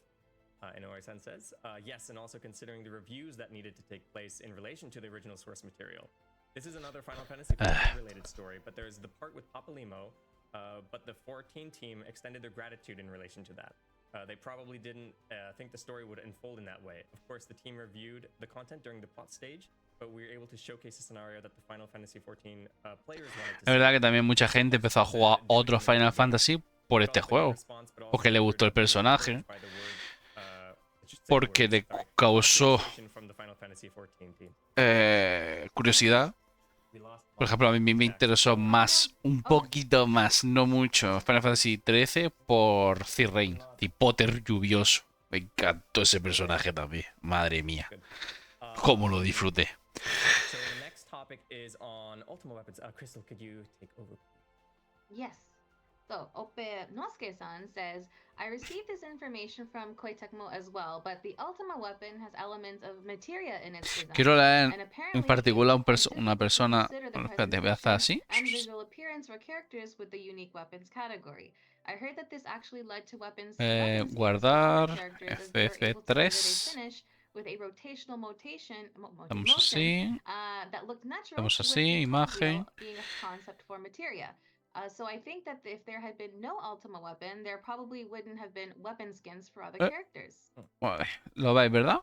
Inori-san says, yes, and also considering the reviews that needed to take place in relation to the original source material. This is another Final Fantasy XIV related story, but there's the part with Papalimo, but the 14 team extended their gratitude in relation to that. They probably didn't think the story would unfold in that way. Of course, the team reviewed the content during the plot stage, but we were able to showcase a scenario that the Final Fantasy XIV players wanted to see. Es verdad que también mucha gente empezó a jugar otros Final Fantasy por este juego, porque le gustó el personaje, porque le causó curiosidad. Por ejemplo, a mí me interesó más, un poquito más, no mucho, Final Fantasy XIII por Cyrrain, Potter lluvioso. Me encantó ese personaje también. Madre mía, cómo lo disfruté. So the next topic is on ultimate weapons. Crystal, could you take over? Yes. So, Ope Nosuke-san says, I received this information from Koei Tecmo as well, but the Ultima weapon has elements of materia in its design. Quiero leer and en apparently particular it's una persona. consider the Espérate, voy a hacer así. and visual appearance for characters with the unique weapons category. I heard that this actually led to weapons Guardar, characters as they were able to give it a FF3. finish with a rotational Estamos motion así. that looked natural Estamos with así, the top imagen. wheel being a concept for materia. So I think that if there had been no Ultima weapon, there probably wouldn't have been weapon skins for other characters. Vale, lo veis, ¿verdad?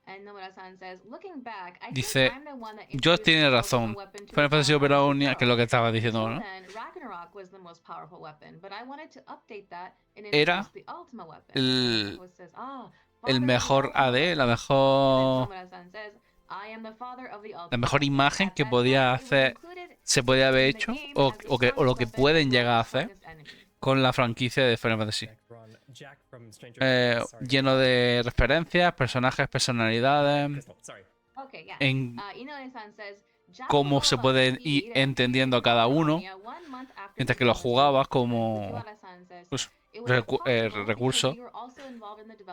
And Nomura-san says, looking back, I Dice, think I'm the one that Josh introduced tiene the razón. Ultima weapon to Final Fantasy Final Opera Fantasy Omnia, que es lo que estaba diciendo, Until ¿no? then, Ragnarok was the most powerful weapon, but I wanted to update that and Era introduce the Ultima weapon. el- Who says, el El mejor AD, la mejor imagen que podía hacer, se podía haber hecho o lo que pueden llegar a hacer con la franquicia de Final Fantasy. Lleno de referencias, personajes, personalidades, en cómo se pueden ir entendiendo a cada uno mientras que lo jugabas como pues, recurso.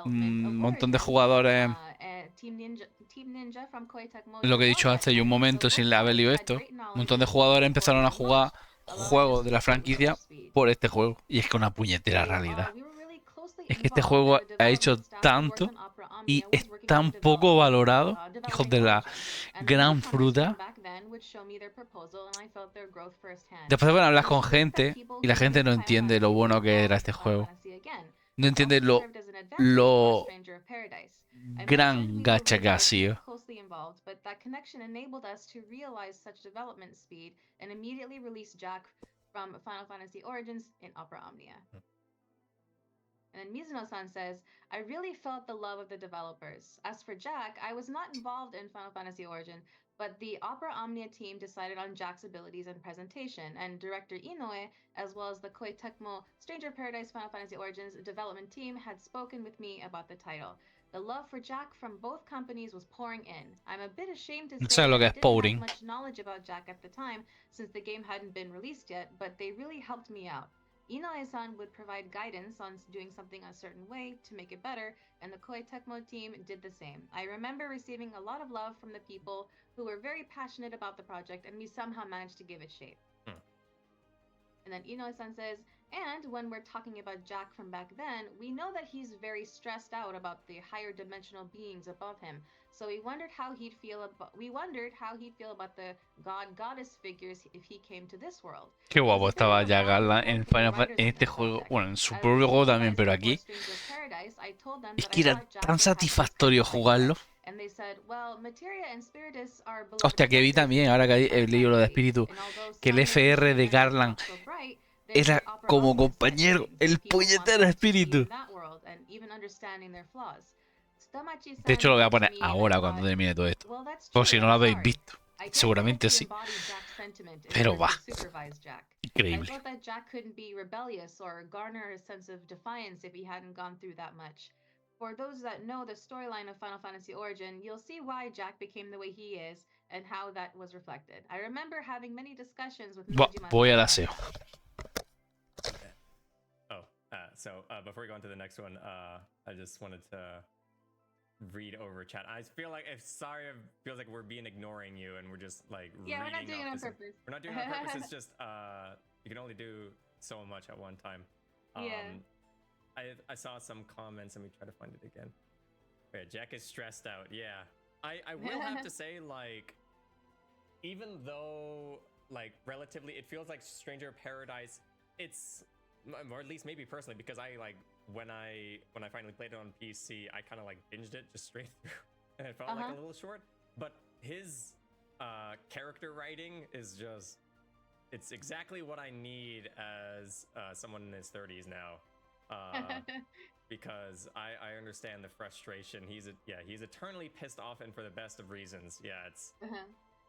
Un montón de jugadores, lo que he dicho hace un momento sin haber leído esto, un montón de jugadores empezaron a jugar juegos de la franquicia por este juego. Y es que una puñetera realidad. Es que este juego ha hecho tanto y es tan poco valorado, hijos de la gran fruta. Después van a hablar con gente y la gente no entiende lo bueno que era este juego. No entiende lo gran gacha que ha sido. And then Mizuno-san says, I really felt the love of the developers. As for Jack, I was not involved in Final Fantasy Origin, but the Opera Omnia team decided on Jack's abilities and presentation, and director Inoue, as well as the Koei Tecmo Stranger Paradise Final Fantasy Origins development team, had spoken with me about the title. The love for Jack from both companies was pouring in. I'm a bit ashamed to No say sé lo that que I es didn't have pouring. much knowledge about Jack at the time, since the game hadn't been released yet, but they really helped me out. Inoue-san would provide guidance on doing something a certain way to make it better, and the Koei Tecmo team did the same. I remember receiving a lot of love from the people who were very passionate about the project, and we somehow managed to give it shape. And then Inoue-san says, and when we're talking about Jack from back then, we know that he's very stressed out about the higher dimensional beings above him. So we wondered how he'd feel about the god-goddess figures if he came to this world. Qué It was guapo a bit estaba of a ya back and Garland forth en with the Final writers en of este the juego, project. bueno, en su As propio we juego told you también, guys pero before aquí Strangers Paradise, I told them es that que I era thought Jack tan would have this satisfactorio kind of jugarlo. mindset. And they said, well, Materia and Spiritus are beloved Hostia, que vi characters también, in ahora que Japanese he leído lo de fantasy, espíritu, and although que el some may FR de think Garland not so bright, there's era the Opera como Omnia compañero, setting. el People want puñetero them to be espíritu. in that world and even understanding their flaws. De hecho, lo voy a Tamachi-san poner looked at me and I ahora cuando thought, termine todo esto. well, that's Por true, si no I'm lo habéis sorry. visto. I guess I had Seguramente to sí. embody Jack's sentiment in Pero order va, to supervise Jack. I increíble. thought that Jack couldn't be rebellious or garner a sense of defiance if he hadn't gone through that much. For those that know the storyline of Final Fantasy Origin, you'll see why Jack became the way he is and how that was reflected. I remember having many discussions with Nojima Voy al about aseo. So before we go on to the next one, I just wanted to read over chat. I feel like it feels like we're being ignoring you and we're just like Yeah, we're not doing it on this. purpose. We're not doing it on purpose. It's just you can only do so much at one time. Yeah. I saw some comments. Let me try to find it again. Yeah, Jack is stressed out. Yeah, I will have to say, like, even though like relatively it feels like Stranger Paradise, it's, or at least maybe personally, because I like when I finally played it on PC, I kind of like binged it just straight through, and it felt like a little short. But his character writing is just, it's exactly what I need as someone in his 30s now. Because I understand the frustration. He's eternally pissed off, and for the best of reasons. Yeah,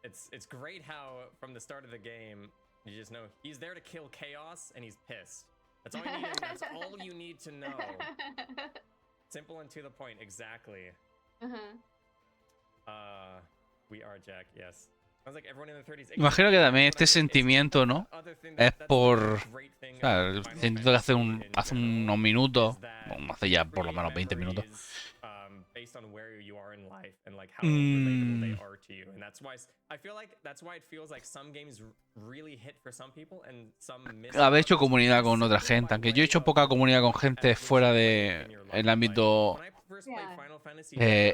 it's great how from the start of the game you just know he's there to kill chaos and he's pissed. That's all you need. That's all you need to know. Simple and to the point. Exactly. We are Jack. Yes. Sounds like everyone in the 30s. Imagino que también este sentimiento, ¿no? Es por... O sea, el sentimiento que hace unos minutos, bueno, hace ya por lo menos 20 minutos, based on where you are in life and like how relatable they are to you, and that's why I feel like that's why it feels like some games really hit for some people and some miss. haber hecho comunidad con otra gente, aunque yo he hecho poca comunidad con gente fuera de el ámbito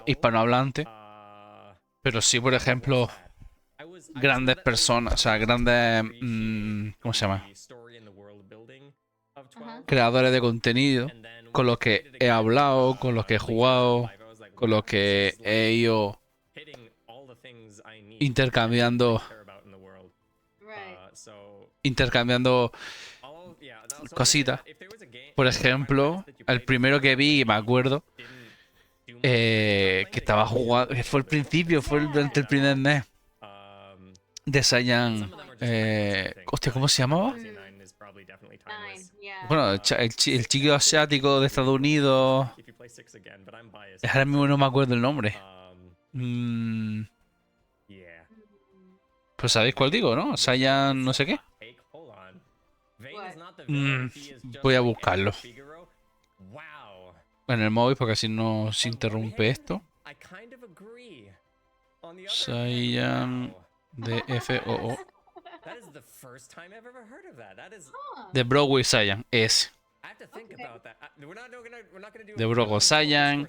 hispanohablante, pero sí, por ejemplo, grandes personas, o sea, grandes, ¿cómo se llama? Creadores de contenido con los que he hablado, con los que he jugado, con los que he ido intercambiando cositas. Por ejemplo, el primero que vi, me acuerdo, que estaba jugando, que fue el principio, fue durante el primer mes de Saiyan, hostia, ¿cómo se llamaba? Bueno, el chico asiático de Estados Unidos. Ahora mismo no me acuerdo el nombre. Pues sabéis cuál digo, ¿no? Saiyan no sé qué. Voy a buscarlo en el móvil porque así no se interrumpe esto. Saiyan DFFOO. De Broadway Saiyan es. De Brogo Saiyan.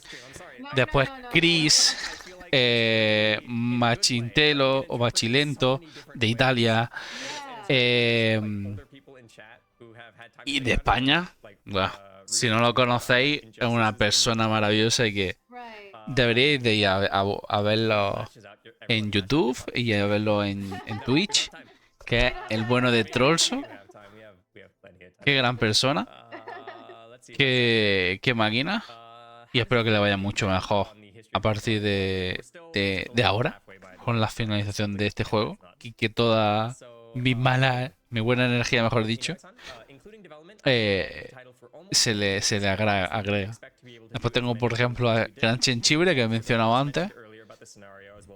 Después Chris Machintelo o Machilento de Italia. Y de España. Bueno, si no lo conocéis, es una persona maravillosa y que deberíais de ir a verlo en YouTube y a verlo en Twitch, que es el bueno de Trollso. Qué gran persona. qué máquina. Y espero que le vaya mucho mejor a partir de ahora, con la finalización de este juego. Y que toda mi buena energía, mejor dicho, se le agrega. Después tengo, por ejemplo, a Gran Chenchibre, que he mencionado antes,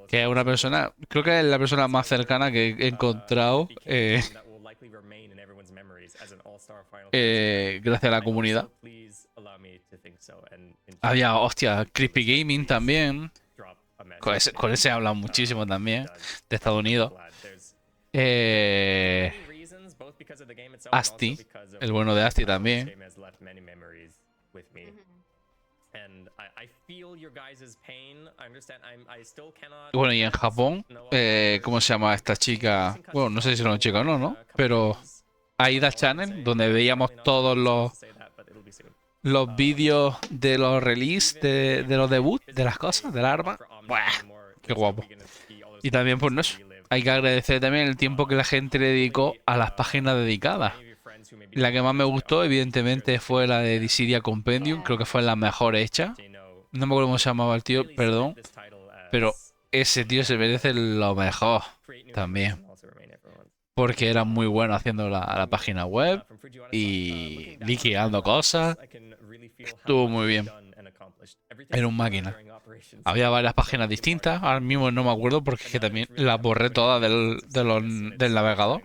que es una persona, creo que es la persona más cercana que he encontrado gracias a la comunidad. Había, hostia, Creepy Gaming también. Con ese hablan muchísimo también, de Estados Unidos. Asti, el bueno de Asti también. Bueno, y en Japón, ¿cómo se llama esta chica? Bueno, no sé si es una chica o no, ¿no? Pero Aida Channel, donde veíamos todos los vídeos de los release, de los debut, de las cosas, del arma. ¡Buah! ¡Qué guapo! Y también, pues no eso. Hay que agradecer también el tiempo que la gente le dedicó a las páginas dedicadas. La que más me gustó, evidentemente, fue la de Dissidia Compendium. Creo que fue la mejor hecha. No me acuerdo cómo se llamaba el tío, perdón. Pero ese tío se merece lo mejor también. Porque era muy bueno haciendo la página web y liquidando cosas. Estuvo muy bien. Era un máquina. Había varias páginas distintas. Ahora mismo no me acuerdo porque es que también las borré todas del navegador.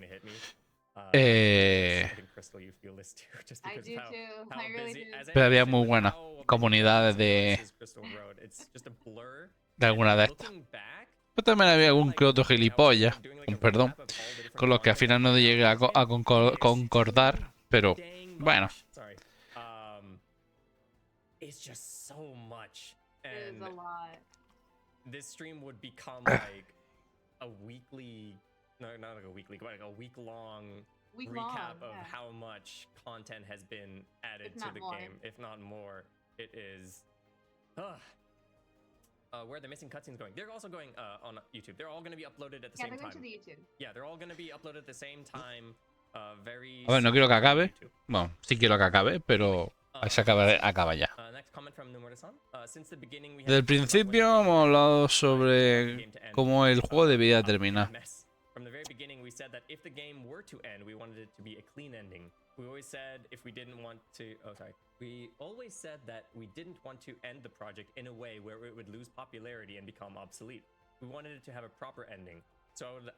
Pero había muy buenas comunidades de alguna de estas. Pero también había algún que otro gilipollas, con perdón, con los que al final no llegué a concordar, pero bueno. This stream would become like a weekly, no, not like a weekly, but like a week-long recap of how much content has been added to the game, if not more. It is. Where are the missing cutscenes going? They're also going on YouTube. They're all going to be uploaded at the same time. Yeah, they're going to the YouTube. Yeah, they're all going to be uploaded at the same time. Very. A ver, no quiero que acabe. Bueno, sí quiero que acabe, pero se acaba ya. Desde el principio hemos hablado sobre cómo el juego debía terminar. From the very beginning, we said that if the game were to end, we wanted it to be a clean ending. We always said if we didn't want to, we always said that we didn't want to end the project in a way where it would lose popularity and become obsolete. We wanted it to have a proper ending. So I would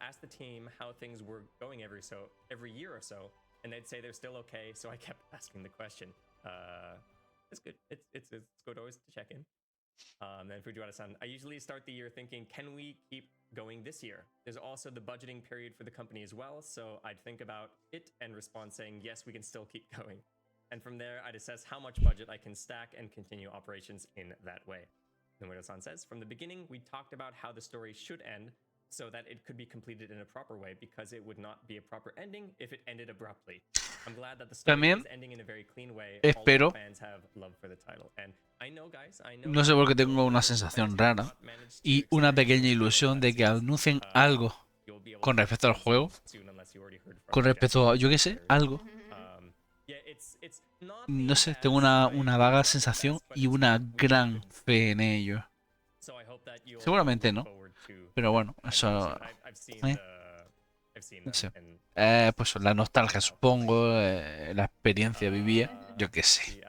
ask the team how things were going every year or so, and they'd say they're still okay. So I kept asking the question. It's good. It's good always to check in. Then Fujiwara-san, I usually start the year thinking, can we keep going this year? There's also the budgeting period for the company as well, so I'd think about it and respond saying, yes, we can still keep going. And from there, I'd assess how much budget I can stack and continue operations in that way. Nomura-san says, from the beginning, we talked about how the story should end so that it could be completed in a proper way because it would not be a proper ending if it ended abruptly. I'm glad that the story is ending in a very clean way. Espero. All the fans have love for the title. And I know, guys, no sé por qué tengo una sensación rara y una pequeña ilusión de que anuncien algo con respecto al juego. Con respecto a, yo qué sé, algo. No sé, tengo una vaga sensación y una gran fe en ello. Seguramente no. Pero bueno, eso... no sé. Pues la nostalgia, supongo, la experiencia vivía, yo qué sé.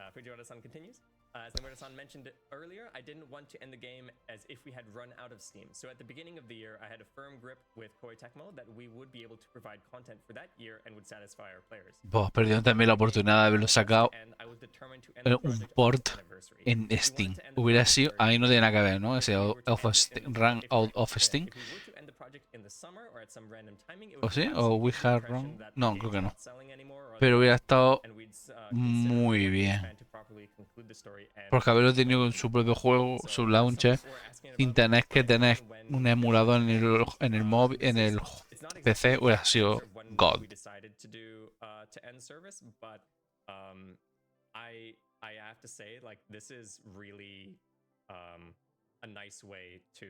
As Nomura-san mentioned earlier, I didn't want to end the game as if we had run out of steam. So at the beginning of the year, I had a firm grip with Koei Tecmo that we would be able to provide content for that year and would satisfy our players. Vos perdieron también la oportunidad de haberlo sacado un port en Steam. Hubiera sido, ahí no tiene nada que ver, ¿no? Ese run out of Steam. ¿O sí? ¿O We Have Run? No, creo que no. Pero hubiera estado muy bien. Porque haberlo tenido en su propio juego, su launcher, sin tener que tener un emulador en el móvil, en el PC, hubiera sido God. I have to say, like, this is really a nice way to,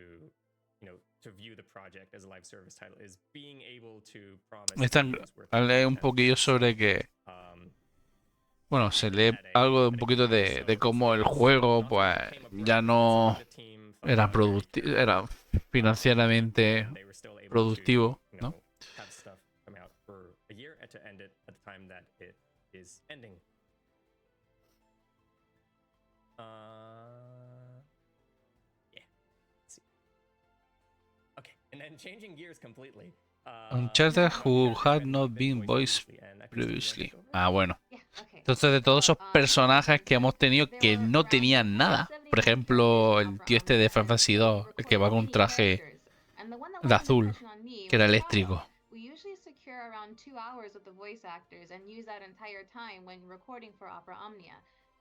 you know, to view the project as a live service title, is being able to promise. Hablé un poquillo sobre que Bueno, se lee algo un poquito de cómo el juego, pues, ya no era era financieramente productivo, ¿no? Uncharted who had not been voiced previously. Ah, bueno. Yeah, okay. Entonces, de todos esos personajes que hemos tenido que no tenían nada. Por ejemplo, el tío este de Fantasy 2, el que va con un traje de azul, que era eléctrico. We usually secure around 2 hours with the voice actors and use that entire time when recording for Opera Omnia.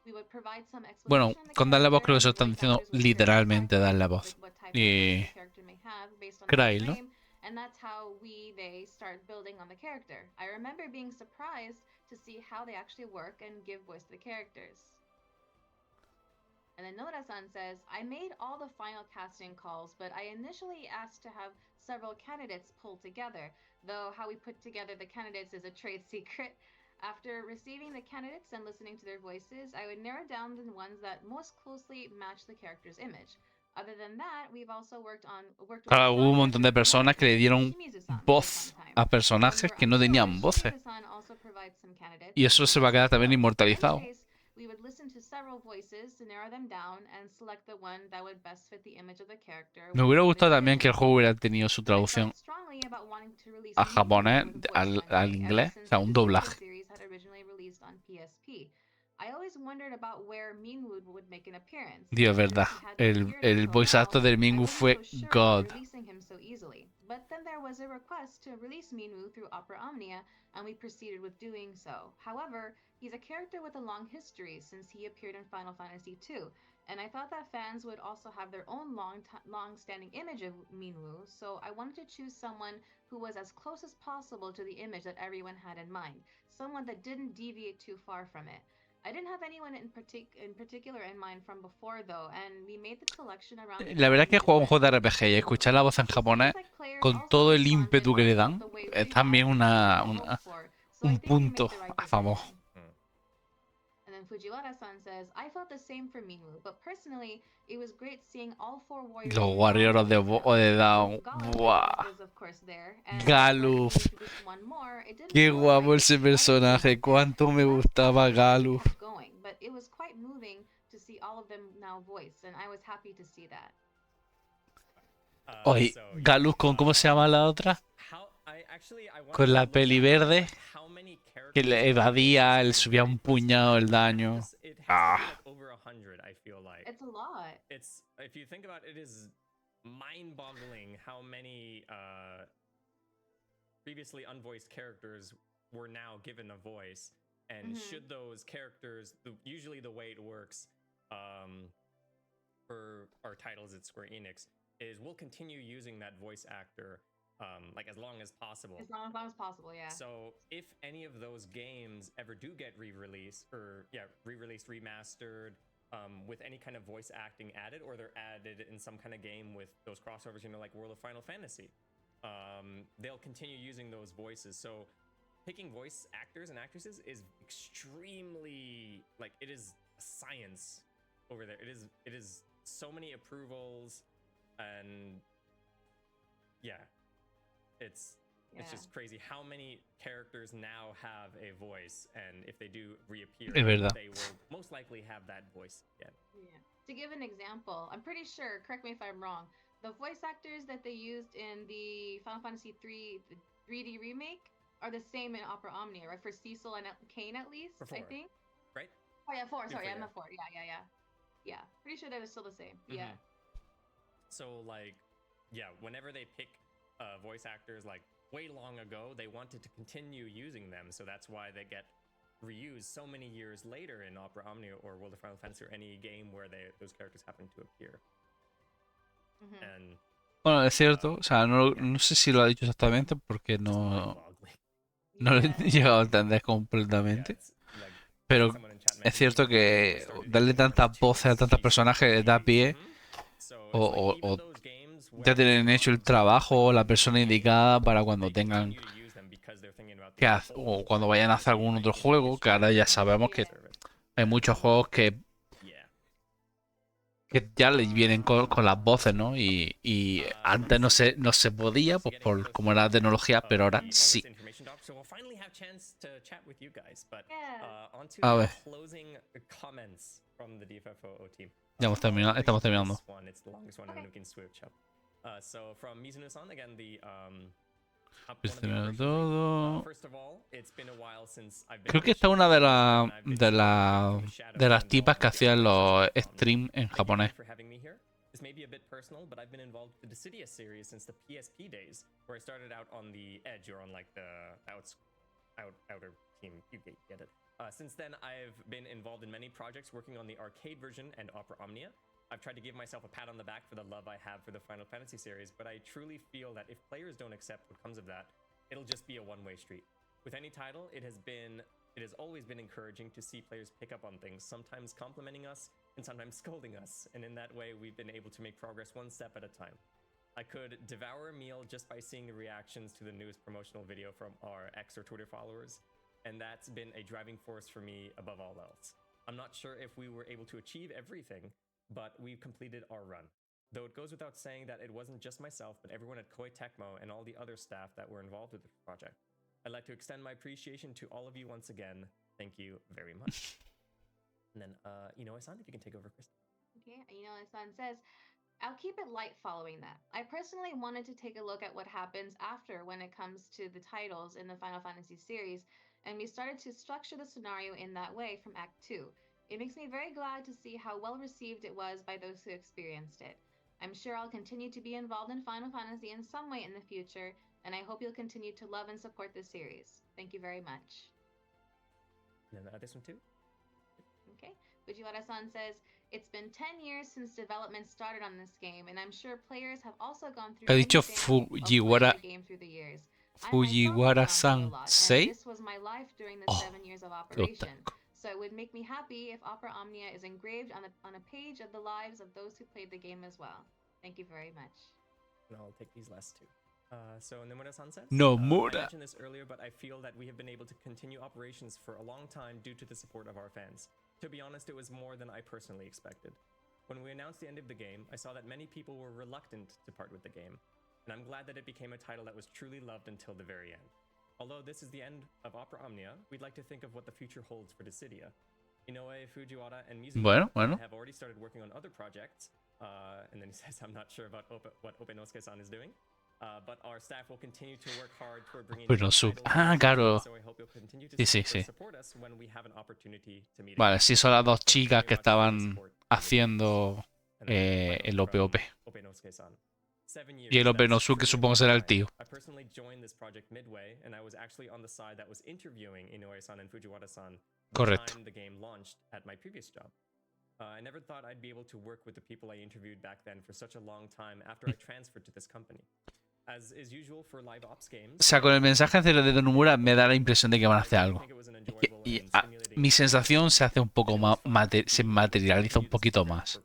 We would provide some Bueno, explanation on the con darle voz character, creo que se lo and the están voice diciendo actors would share literalmente context, darle like voz. what type of Y ability the character may have based on Cry, their ¿no? name, and that's how they start building on the character. I remember being surprised to see how they actually work and give voice to the characters. And then Noda-san says, I made all the final casting calls, but I initially asked to have several candidates pulled together, though how we put together the candidates is a trade secret. After receiving the candidates and listening to their voices, I would narrow down the ones that most closely match the character's image. Other than that, we've also worked with the claro, hubo un sound montón de actors from personas que le Omnia, dieron Shimizu-san, for some voz time. a When personajes we're que no unsure, tenían voces. Shimizu-san also provides some candidates. Y eso se va a quedar también In inmortalizado. this case, we would listen to several voices to narrow them down and select the one that would best fit the image of the character. Me hubiera gustado también que el juego hubiera tenido su traducción a japonés, al inglés, o sea, un doblaje. I always wondered about where Minwoo would make an appearance. Dios, es Since verdad. he hadn't appeared in El for a voice actor while, del I Mingu wasn't fue so sure God. about releasing him so easily. But then there was a request to release Minwoo through Opera Omnia, and we proceeded with doing so. However, he's a character with a long history since he appeared in Final Fantasy II, and I thought that fans would also have their own long-standing image of Minwoo, so I wanted to choose someone who was as close as possible to the image that everyone had in mind, someone that didn't deviate too far from it. I didn't have anyone in particular in mind from before though, and we made the selection around La verdad es que juego un different JRPG y escuchar la voz en japonés seems like players con also todo el responded ímpetu que le with dan the way es we también had hoped for. So I un think we made punto the right a favor. decision. And then Fujiwara-san says, I felt the same for Minwoo, but personally, it was great seeing all four warriors. Los Warriors de Down. Buah. Is of course there, and Galuf. when we introduced one more, it didn't Qué feel guapo right. ese personaje. Cuánto me gustaba Galuf. Kept going, but it was quite moving to see all of them now voiced, and I was happy to see that. Oye, Galuf con ¿cómo se llama la otra? Con la peli verde que le evadía, él subía un puñado el daño. Ah. It's a lot. It's if you think about it, is mind-boggling how many previously unvoiced characters were now given a voice, and should those characters, usually the way it works for our titles at Square Enix is we'll continue using that voice actor like as long as possible. As long as possible, yeah. So if any of those games ever do get re-released, or re-released, remastered, with any kind of voice acting added, or they're added in some kind of game with those crossovers, you know, like World of Final Fantasy, they'll continue using those voices. So picking voice actors and actresses is extremely, like, it is a science over there. It is so many approvals, and it's just crazy how many characters now have a voice, and if they do reappear, they will most likely have that voice again. Yeah. To give an example, I'm pretty sure, correct me if I'm wrong, the voice actors that they used in the Final Fantasy 3 the 3D remake are the same in Opera Omnia, right? For Cecil and Kane at least, I think. Right? Oh yeah, 4, sorry, I meant 4. Yeah. Pretty sure they're still the same. Yeah. So like, whenever they pick voice actors like way long ago, they wanted to continue using them, so that's why they get reused so many years later in Opera Omnia or World of Final Fantasy or any game where those characters happen to appear. And, bueno, es cierto, o sea, no sé si lo ha dicho exactamente porque no lo he llegado a entender completamente, pero es cierto que darle tantas voces a tantos personajes da pie o ya tienen hecho el trabajo o la persona indicada para cuando tengan o cuando vayan a hacer algún otro juego, que ahora ya sabemos que hay muchos juegos que ya le vienen con las voces, ¿no? Y antes no se podía, pues por como era la tecnología, pero ahora sí. A ver. Ya estamos terminando. Primero de todo, creo que esta es una de las tipas que hacían los streams en japonés. This may be a bit personal, but I've been involved with the Dissidia series since the PSP days, where I started out on the edge or on like the outer team. You get it. Since then, I've been involved in many projects working on the arcade version and Opera Omnia. I've tried to give myself a pat on the back for the love I have for the Final Fantasy series, but I truly feel that if players don't accept what comes of that, it'll just be a one-way street. With any title, it has always been encouraging to see players pick up on things, sometimes complimenting us and sometimes scolding us, and in that way we've been able to make progress one step at a time. I could devour a meal just by seeing the reactions to the newest promotional video from our X or Twitter followers, and that's been a driving force for me above all else. I'm not sure if we were able to achieve everything, but we've completed our run. Though it goes without saying that it wasn't just myself, but everyone at Koei Tecmo and all the other staff that were involved with the project. I'd like to extend my appreciation to all of you once again. Thank you very much. And then, Inoue-san, if you can take over, Chris. Okay, Inoue-san says, I'll keep it light following that. I personally wanted to take a look at what happens after when it comes to the titles in the Final Fantasy series, and we started to structure the scenario in that way from Act 2. It makes me very glad to see how well received it was by those who experienced it. I'm sure I'll continue to be involved in Final Fantasy in some way in the future, and I hope you'll continue to love and support this series. Thank you very much. And then this one too. Okay. Fujiwara-san says, it's been 10 years since development started on this game, and I'm sure players have also gone through Ha dicho the game through the years. Fujiwara-san, ¿sí? This was my life during the 7 years of operation. So it would make me happy if Opera Omnia is engraved on a page of the lives of those who played the game as well. Thank you very much. And I'll take these last two. So Nomura-san says, Nomura. I mentioned this earlier, but I feel that we have been able to continue operations for a long time due to the support of our fans. To be honest, it was more than I personally expected. When we announced the end of the game, I saw that many people were reluctant to part with the game, and I'm glad that it became a title that was truly loved until the very end. Although this is the end of Opera Omnia, we'd like to think of what the future holds for Dissidia. Inoue, Fujiwara, and Mizuno have already started working on other projects, and then he says, I'm not sure about what Openosuke-san is doing. But our staff will continue to work hard toward bringing claro. so I hope you'll continue to Sí. support us when we have an opportunity to meet. Vale, sí son las dos chicas que estaban haciendo el OPOP. Y el Openosuke supongo será el tío. I personally joined this project midway, and I was actually on the side that was interviewing Inoue-san and Fujiwara-san the time the game launched at my previous job. I never thought I'd be able to work with the people I interviewed back then for such a long time after I transferred to this company. As is usual for live ops games. O sea, con el mensaje anterior de Nomura me da la impresión de que van a hacer algo. Mi sensación se hace un poco más, se materializa un poquito más.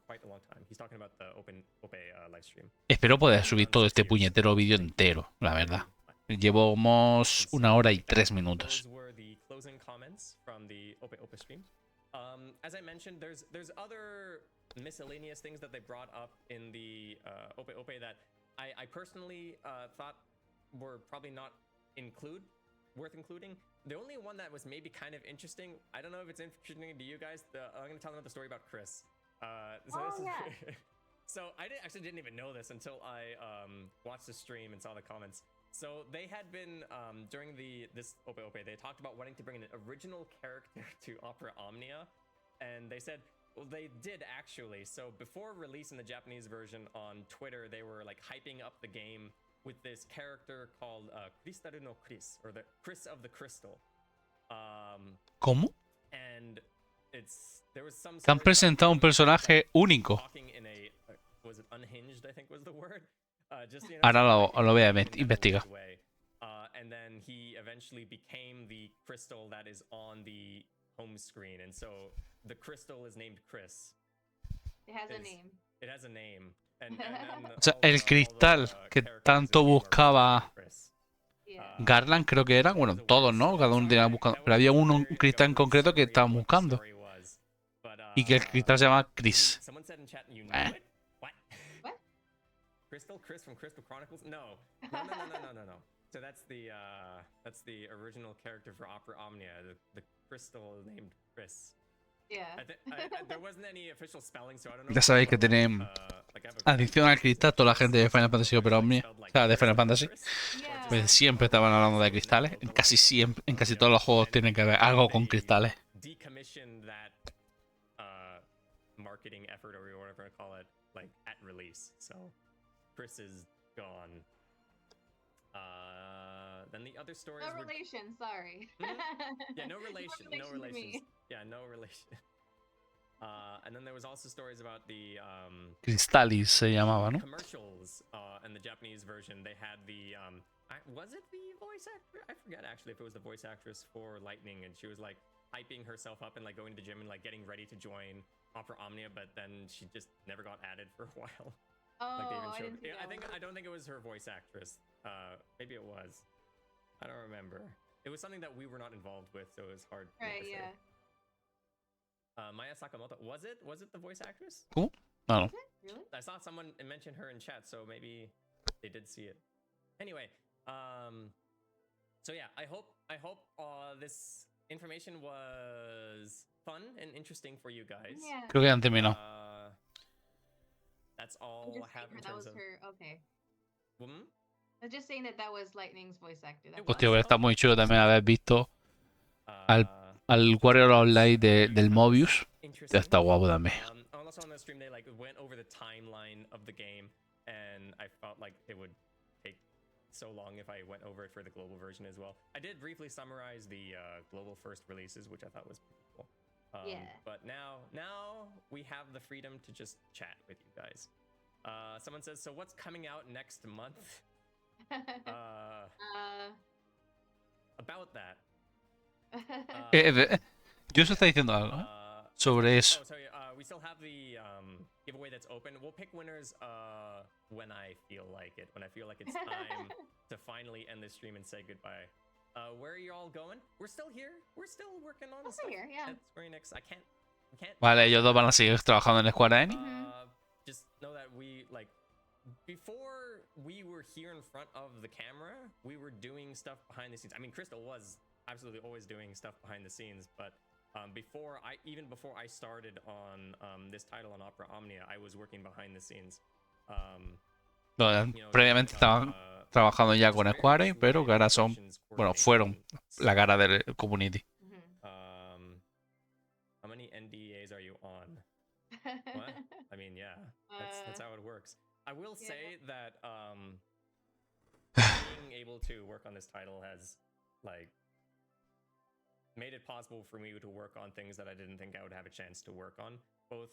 Espero poder subir todo este puñetero vídeo entero, la verdad. Llevamos 1 hora y 3 minutos. As I mentioned, there's other miscellaneous things that they brought up in the Ope that I personally thought were probably not worth including. The only one that was maybe kind of interesting, I don't know if it's interesting to you guys, I'm going to tell them the story about Chris. So I actually didn't even know this until I watched the stream and saw the comments. So they had been, during this Ope, they talked about wanting to bring an original character to Opera Omnia. And they said, well, they did actually. So before releasing the Japanese version on Twitter, they were like hyping up the game with this character called Cristaru no Chris, or the Chris of the Crystal. ¿Cómo? And there was some. Te han presentado un personaje único. Was it unhinged? I think was the word. Ahora lo voy a investigar. And then he eventually became the crystal that is on the home screen, and so the crystal is named Chris. It has a name. It has a name. O sea, el cristal que tanto buscaba Yeah. Garland creo que era, bueno, todos, ¿no? Cada uno tenía buscando. Pero había un cristal en concreto que estaban buscando. Y que el cristal se llama Chris. Someone said in chat you knew Eh. it? What? What? Chris from Crystal Chronicles? No. No. So that's the original character for Opera Omnia, the crystal named Chris. Yeah. There wasn't any official spelling, so I don't know. Ya sabéis que tienen adicción al cristal toda la gente de Final Fantasy Opera Omnia. O sea, de Final Fantasy. Yeah. Pues siempre estaban hablando de cristales. En casi todos los juegos tienen que haber algo con cristales. Decommissioned that marketing effort or whatever I call it, like at release. So Chris is gone. Then the other stories No were... relation, sorry. Yeah, no relation. No relation to relations. me. Yeah, no relation. And then there was also stories about the Cristalis se llamaba, ¿no? commercials in the Japanese version. They had the was it the voice actor? I forget actually if it was the voice actress for Lightning, and she was like hyping herself up and like going to the gym and like getting ready to join Opera Omnia, but then she just never got added for a while. Oh, Like they even I showed. didn't see that one. I don't think it was her voice actress. Maybe it was. I don't remember. It was something that we were not involved with, so it was hard. for me Right, to say. yeah. Maya Sakamoto. Was it the voice actress? No, no. Really? I saw someone mention her in chat, so maybe they did see it. Anyway, so yeah, I hope this information was fun and interesting for you guys. Yeah. Creo que han terminado. That's all I'm just I have saying in that terms was of. her. Okay. Hmm? I was just saying that was Lightning's voice actor. That's Hostia, all. hubiera estado muy chulo también haber visto Uh, al Warrior Online del Mobius. Ya interesting. está guapo también. Also on the stream, they like went over the timeline of the game, and I felt like it would take so long if I went over it for the global version as well. I did briefly summarize the global first releases, which I thought was pretty cool. Yeah. But now we have the freedom to just chat with you guys. Someone says, so what's coming out next month? About that. Yo se está diciendo algo, ¿eh? Sobre eso. Oh, sorry. We still have the giveaway that's open. We'll pick winners when I feel like it. When I feel like it's time to finally end this stream and say goodbye. Where are you all going? We're still here. We're still working on We're stuff. still here, yeah. At Square Enix. I can't. Vale, ellos dos van a seguir trabajando en Square Enix. Just know that we like before we were here in front of the camera, we were doing stuff behind the scenes. I mean, Crystal was absolutely always doing stuff behind the scenes, but before I started on this title on Opera Omnia, I was working behind the scenes. Previamente estaban trabajando ya con Square Enix, pero que ahora son, bueno, fueron la cara del community. How many NDAs are you on? What? I mean, yeah, that's how it works. I will say that being able to work on this title has like made it possible for me to work on things that I didn't think I would have a chance to work on, both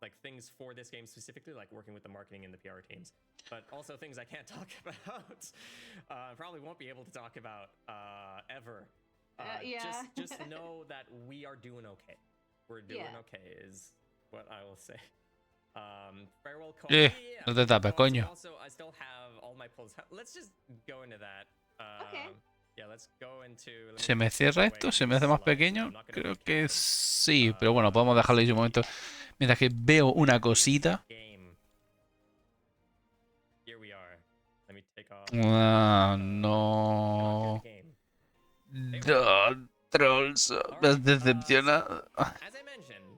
like things for this game specifically, like working with the marketing and the PR teams, but also things I can't talk about. Probably won't be able to talk about ever. Yeah. Just know that we are doing okay. We're doing okay is what I will say. Farewell call. No te tapes, coño. Also, I still have all my polls. Let's just go into that. Okay. Yeah, let's go into. ¿Se me cierra esto? ¿Se me hace más pequeño? Creo que sí, pero bueno, podemos dejarlo ahí un momento. Mientras que veo una cosita. Here we are. Let me take off. No. Trolls. Me has decepcionado. As I mentioned,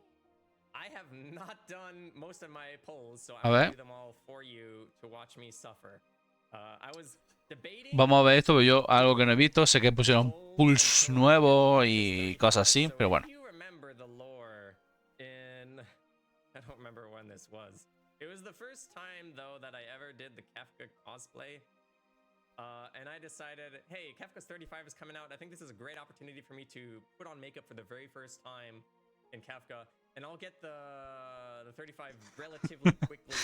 I have not done most of my polls, so A I will ver. do them all for you to watch me suffer. I was debating. Vamos a ver esto, porque yo algo que no he visto, sé que pusieron pulse nuevo y cosas así, pero bueno. If you remember the lore in, I don't remember when this was. It was the first time though that I ever did the Kefka cosplay. And I decided, hey, Kefka's 35 is coming out. I think this is a great opportunity for me to put on makeup for the very first time in Kefka, and I'll get the 35 relatively quickly.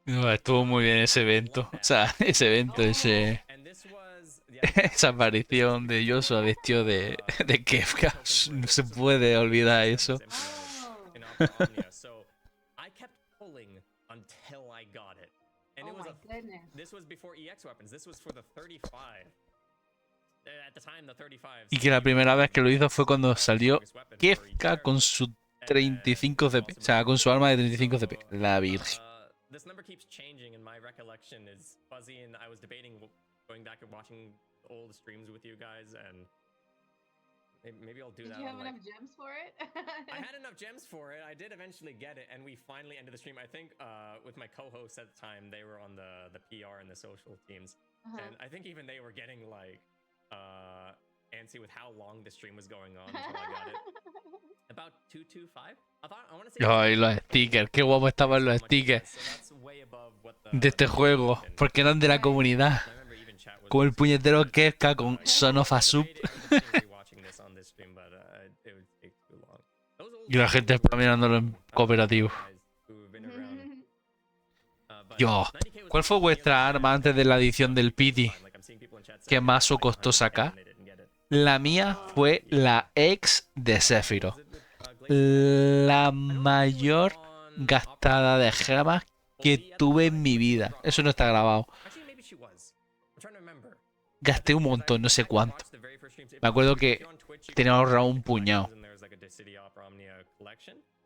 No, estuvo muy bien ese evento. O sea, ese evento, esa aparición de Joshua vestido de Kefka. No se puede olvidar eso. And Oh it was my goodness. this was before EX weapons. This was for the 35. At the time, the 35. Y que la primera vez que lo hizo fue cuando salió Kefka con su 35 CP. O sea, con su arma de 35 CP. La virgen. This number keeps changing, and my recollection is fuzzy. And I was debating going back and watching old streams with you guys, and maybe I'll do Did that. you have on, enough gems for it? I had enough gems for it. I did eventually get it, and we finally ended the stream. I think with my co-hosts at the time, they were on the PR and the social teams, and I think even they were getting like antsy with how long the stream was going on until I got it. About 225. I want to say. Ay, los stickers. Qué guapo estaban los stickers de este juego. Porque eran de la comunidad. Como el puñetero Kefka con Son of a Soup. Y la gente está mirándolo en cooperativo. Yo, ¿cuál fue vuestra arma antes de la edición del Pity que más os costó sacar? La mía fue la ex de Sephiroth. La mayor gastada de gemas que tuve en mi vida. Eso no está grabado. Gasté un montón, no sé cuánto. Me acuerdo que tenía ahorrado un puñado.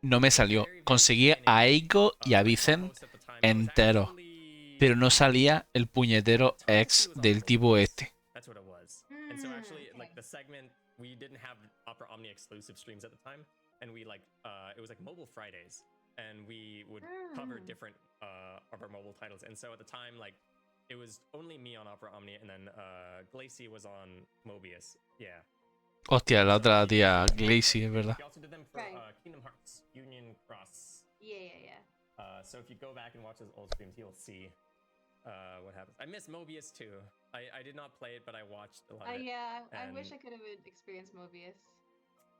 No me salió. Conseguí a Eiko y a Vicent enteros. Pero no salía el puñetero ex del tipo este. We didn't have Opera Omnia exclusive streams at the time, and we it was like mobile Fridays, and we would cover different Opera mobile titles. And so at the time, like it was only me on Opera Omnia, and then Glacy was on Mobius. Yeah. Hostia, la otra tía Glacy, es verdad. We also did them for Kingdom Hearts Union Cross. Yeah. So if you go back and watch those old streams, you'll see what happens. I miss Mobius too. I did not play it, but I watched a lot of it. Yeah, I wish I could have experienced Mobius.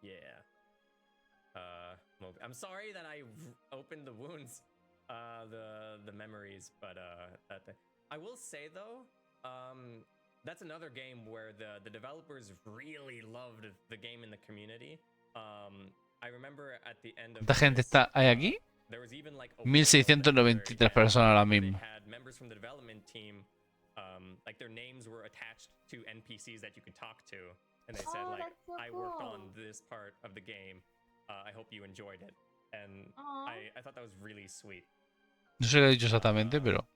Yeah. I'm sorry that I opened the wounds, the memories, but that thing. I will say though, that's another game where the developers really loved the game in the community. I remember at the end of ¿Cuánta gente está ahí aquí? 1693 personas ahora mismo. Members from the development team, like their names were attached to NPCs that you could talk to, and they said like, so I worked on this part of the game. I hope you enjoyed it, and I thought that was really sweet. No sé qué he dicho exactamente, pero.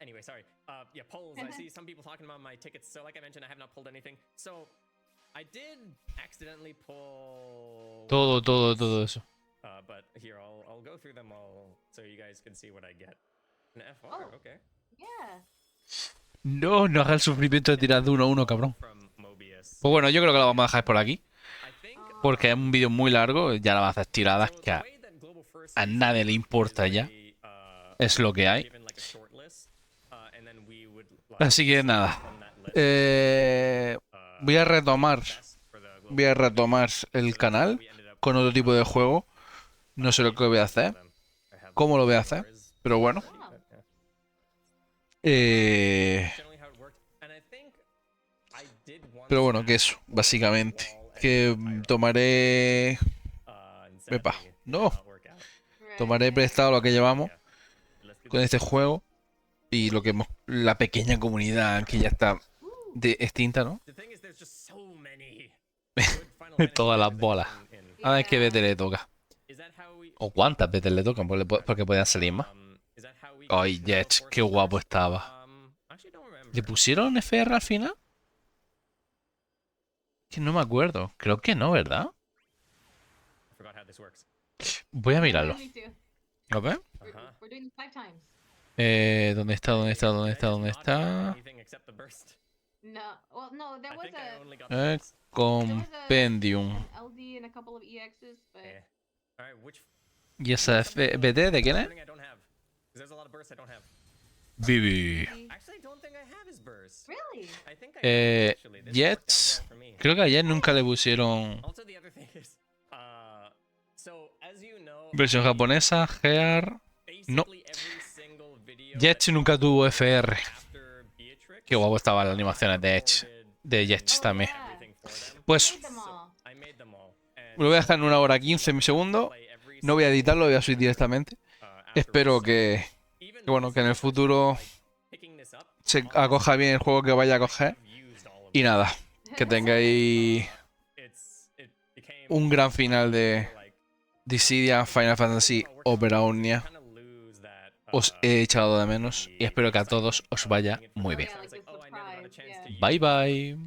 Anyway, sorry. Yeah, polls. I see some people talking about my tickets. So, like I mentioned, I have not pulled anything. So, I did accidentally pull. Todo eso. But here, I'll go through them all so you guys can see what I get. An FR, okay. Yeah. No haga el sufrimiento de tirar de 1 a 1, cabrón. Pues bueno, yo creo que lo vamos a dejar por aquí. Porque es un vídeo muy largo. Ya la vas a hacer tiradas que a nadie le importa ya. Es lo que hay. Así que nada. Voy a retomar el canal con otro tipo de juego. No sé lo que voy a hacer. Cómo lo voy a hacer. Pero bueno. Pero bueno, que eso, básicamente. Que tomaré... Epa, no. Tomaré prestado lo que llevamos con este juego. Y lo que hemos... La pequeña comunidad que ya está extinta, ¿no? Todas las bolas. A ver qué veces le toca. O cuántas veces le tocan, porque podían salir más. Ay, Jet, qué guapo estaba. ¿Le pusieron FR al final? Que no me acuerdo. Creo que no, ¿verdad? Voy a mirarlo. A ver. ¿Dónde está? Compendium. ¿Y esa BT de quién es? Vivi. Jets. Creo que ayer nunca le pusieron versión japonesa, Gear. No. Jets nunca tuvo FR. Qué guapo estaban las animaciones de Jets también. Pues lo voy a dejar en 1 hora 15 segundos. No voy a editarlo, lo voy a subir directamente. Espero que Que bueno, que en el futuro se acoja bien el juego que vaya a coger. Y nada, que tengáis un gran final de Dissidia, Final Fantasy Opera Omnia. Os he echado de menos y espero que a todos os vaya muy bien. Yeah, like the surprise. Yeah. Bye bye.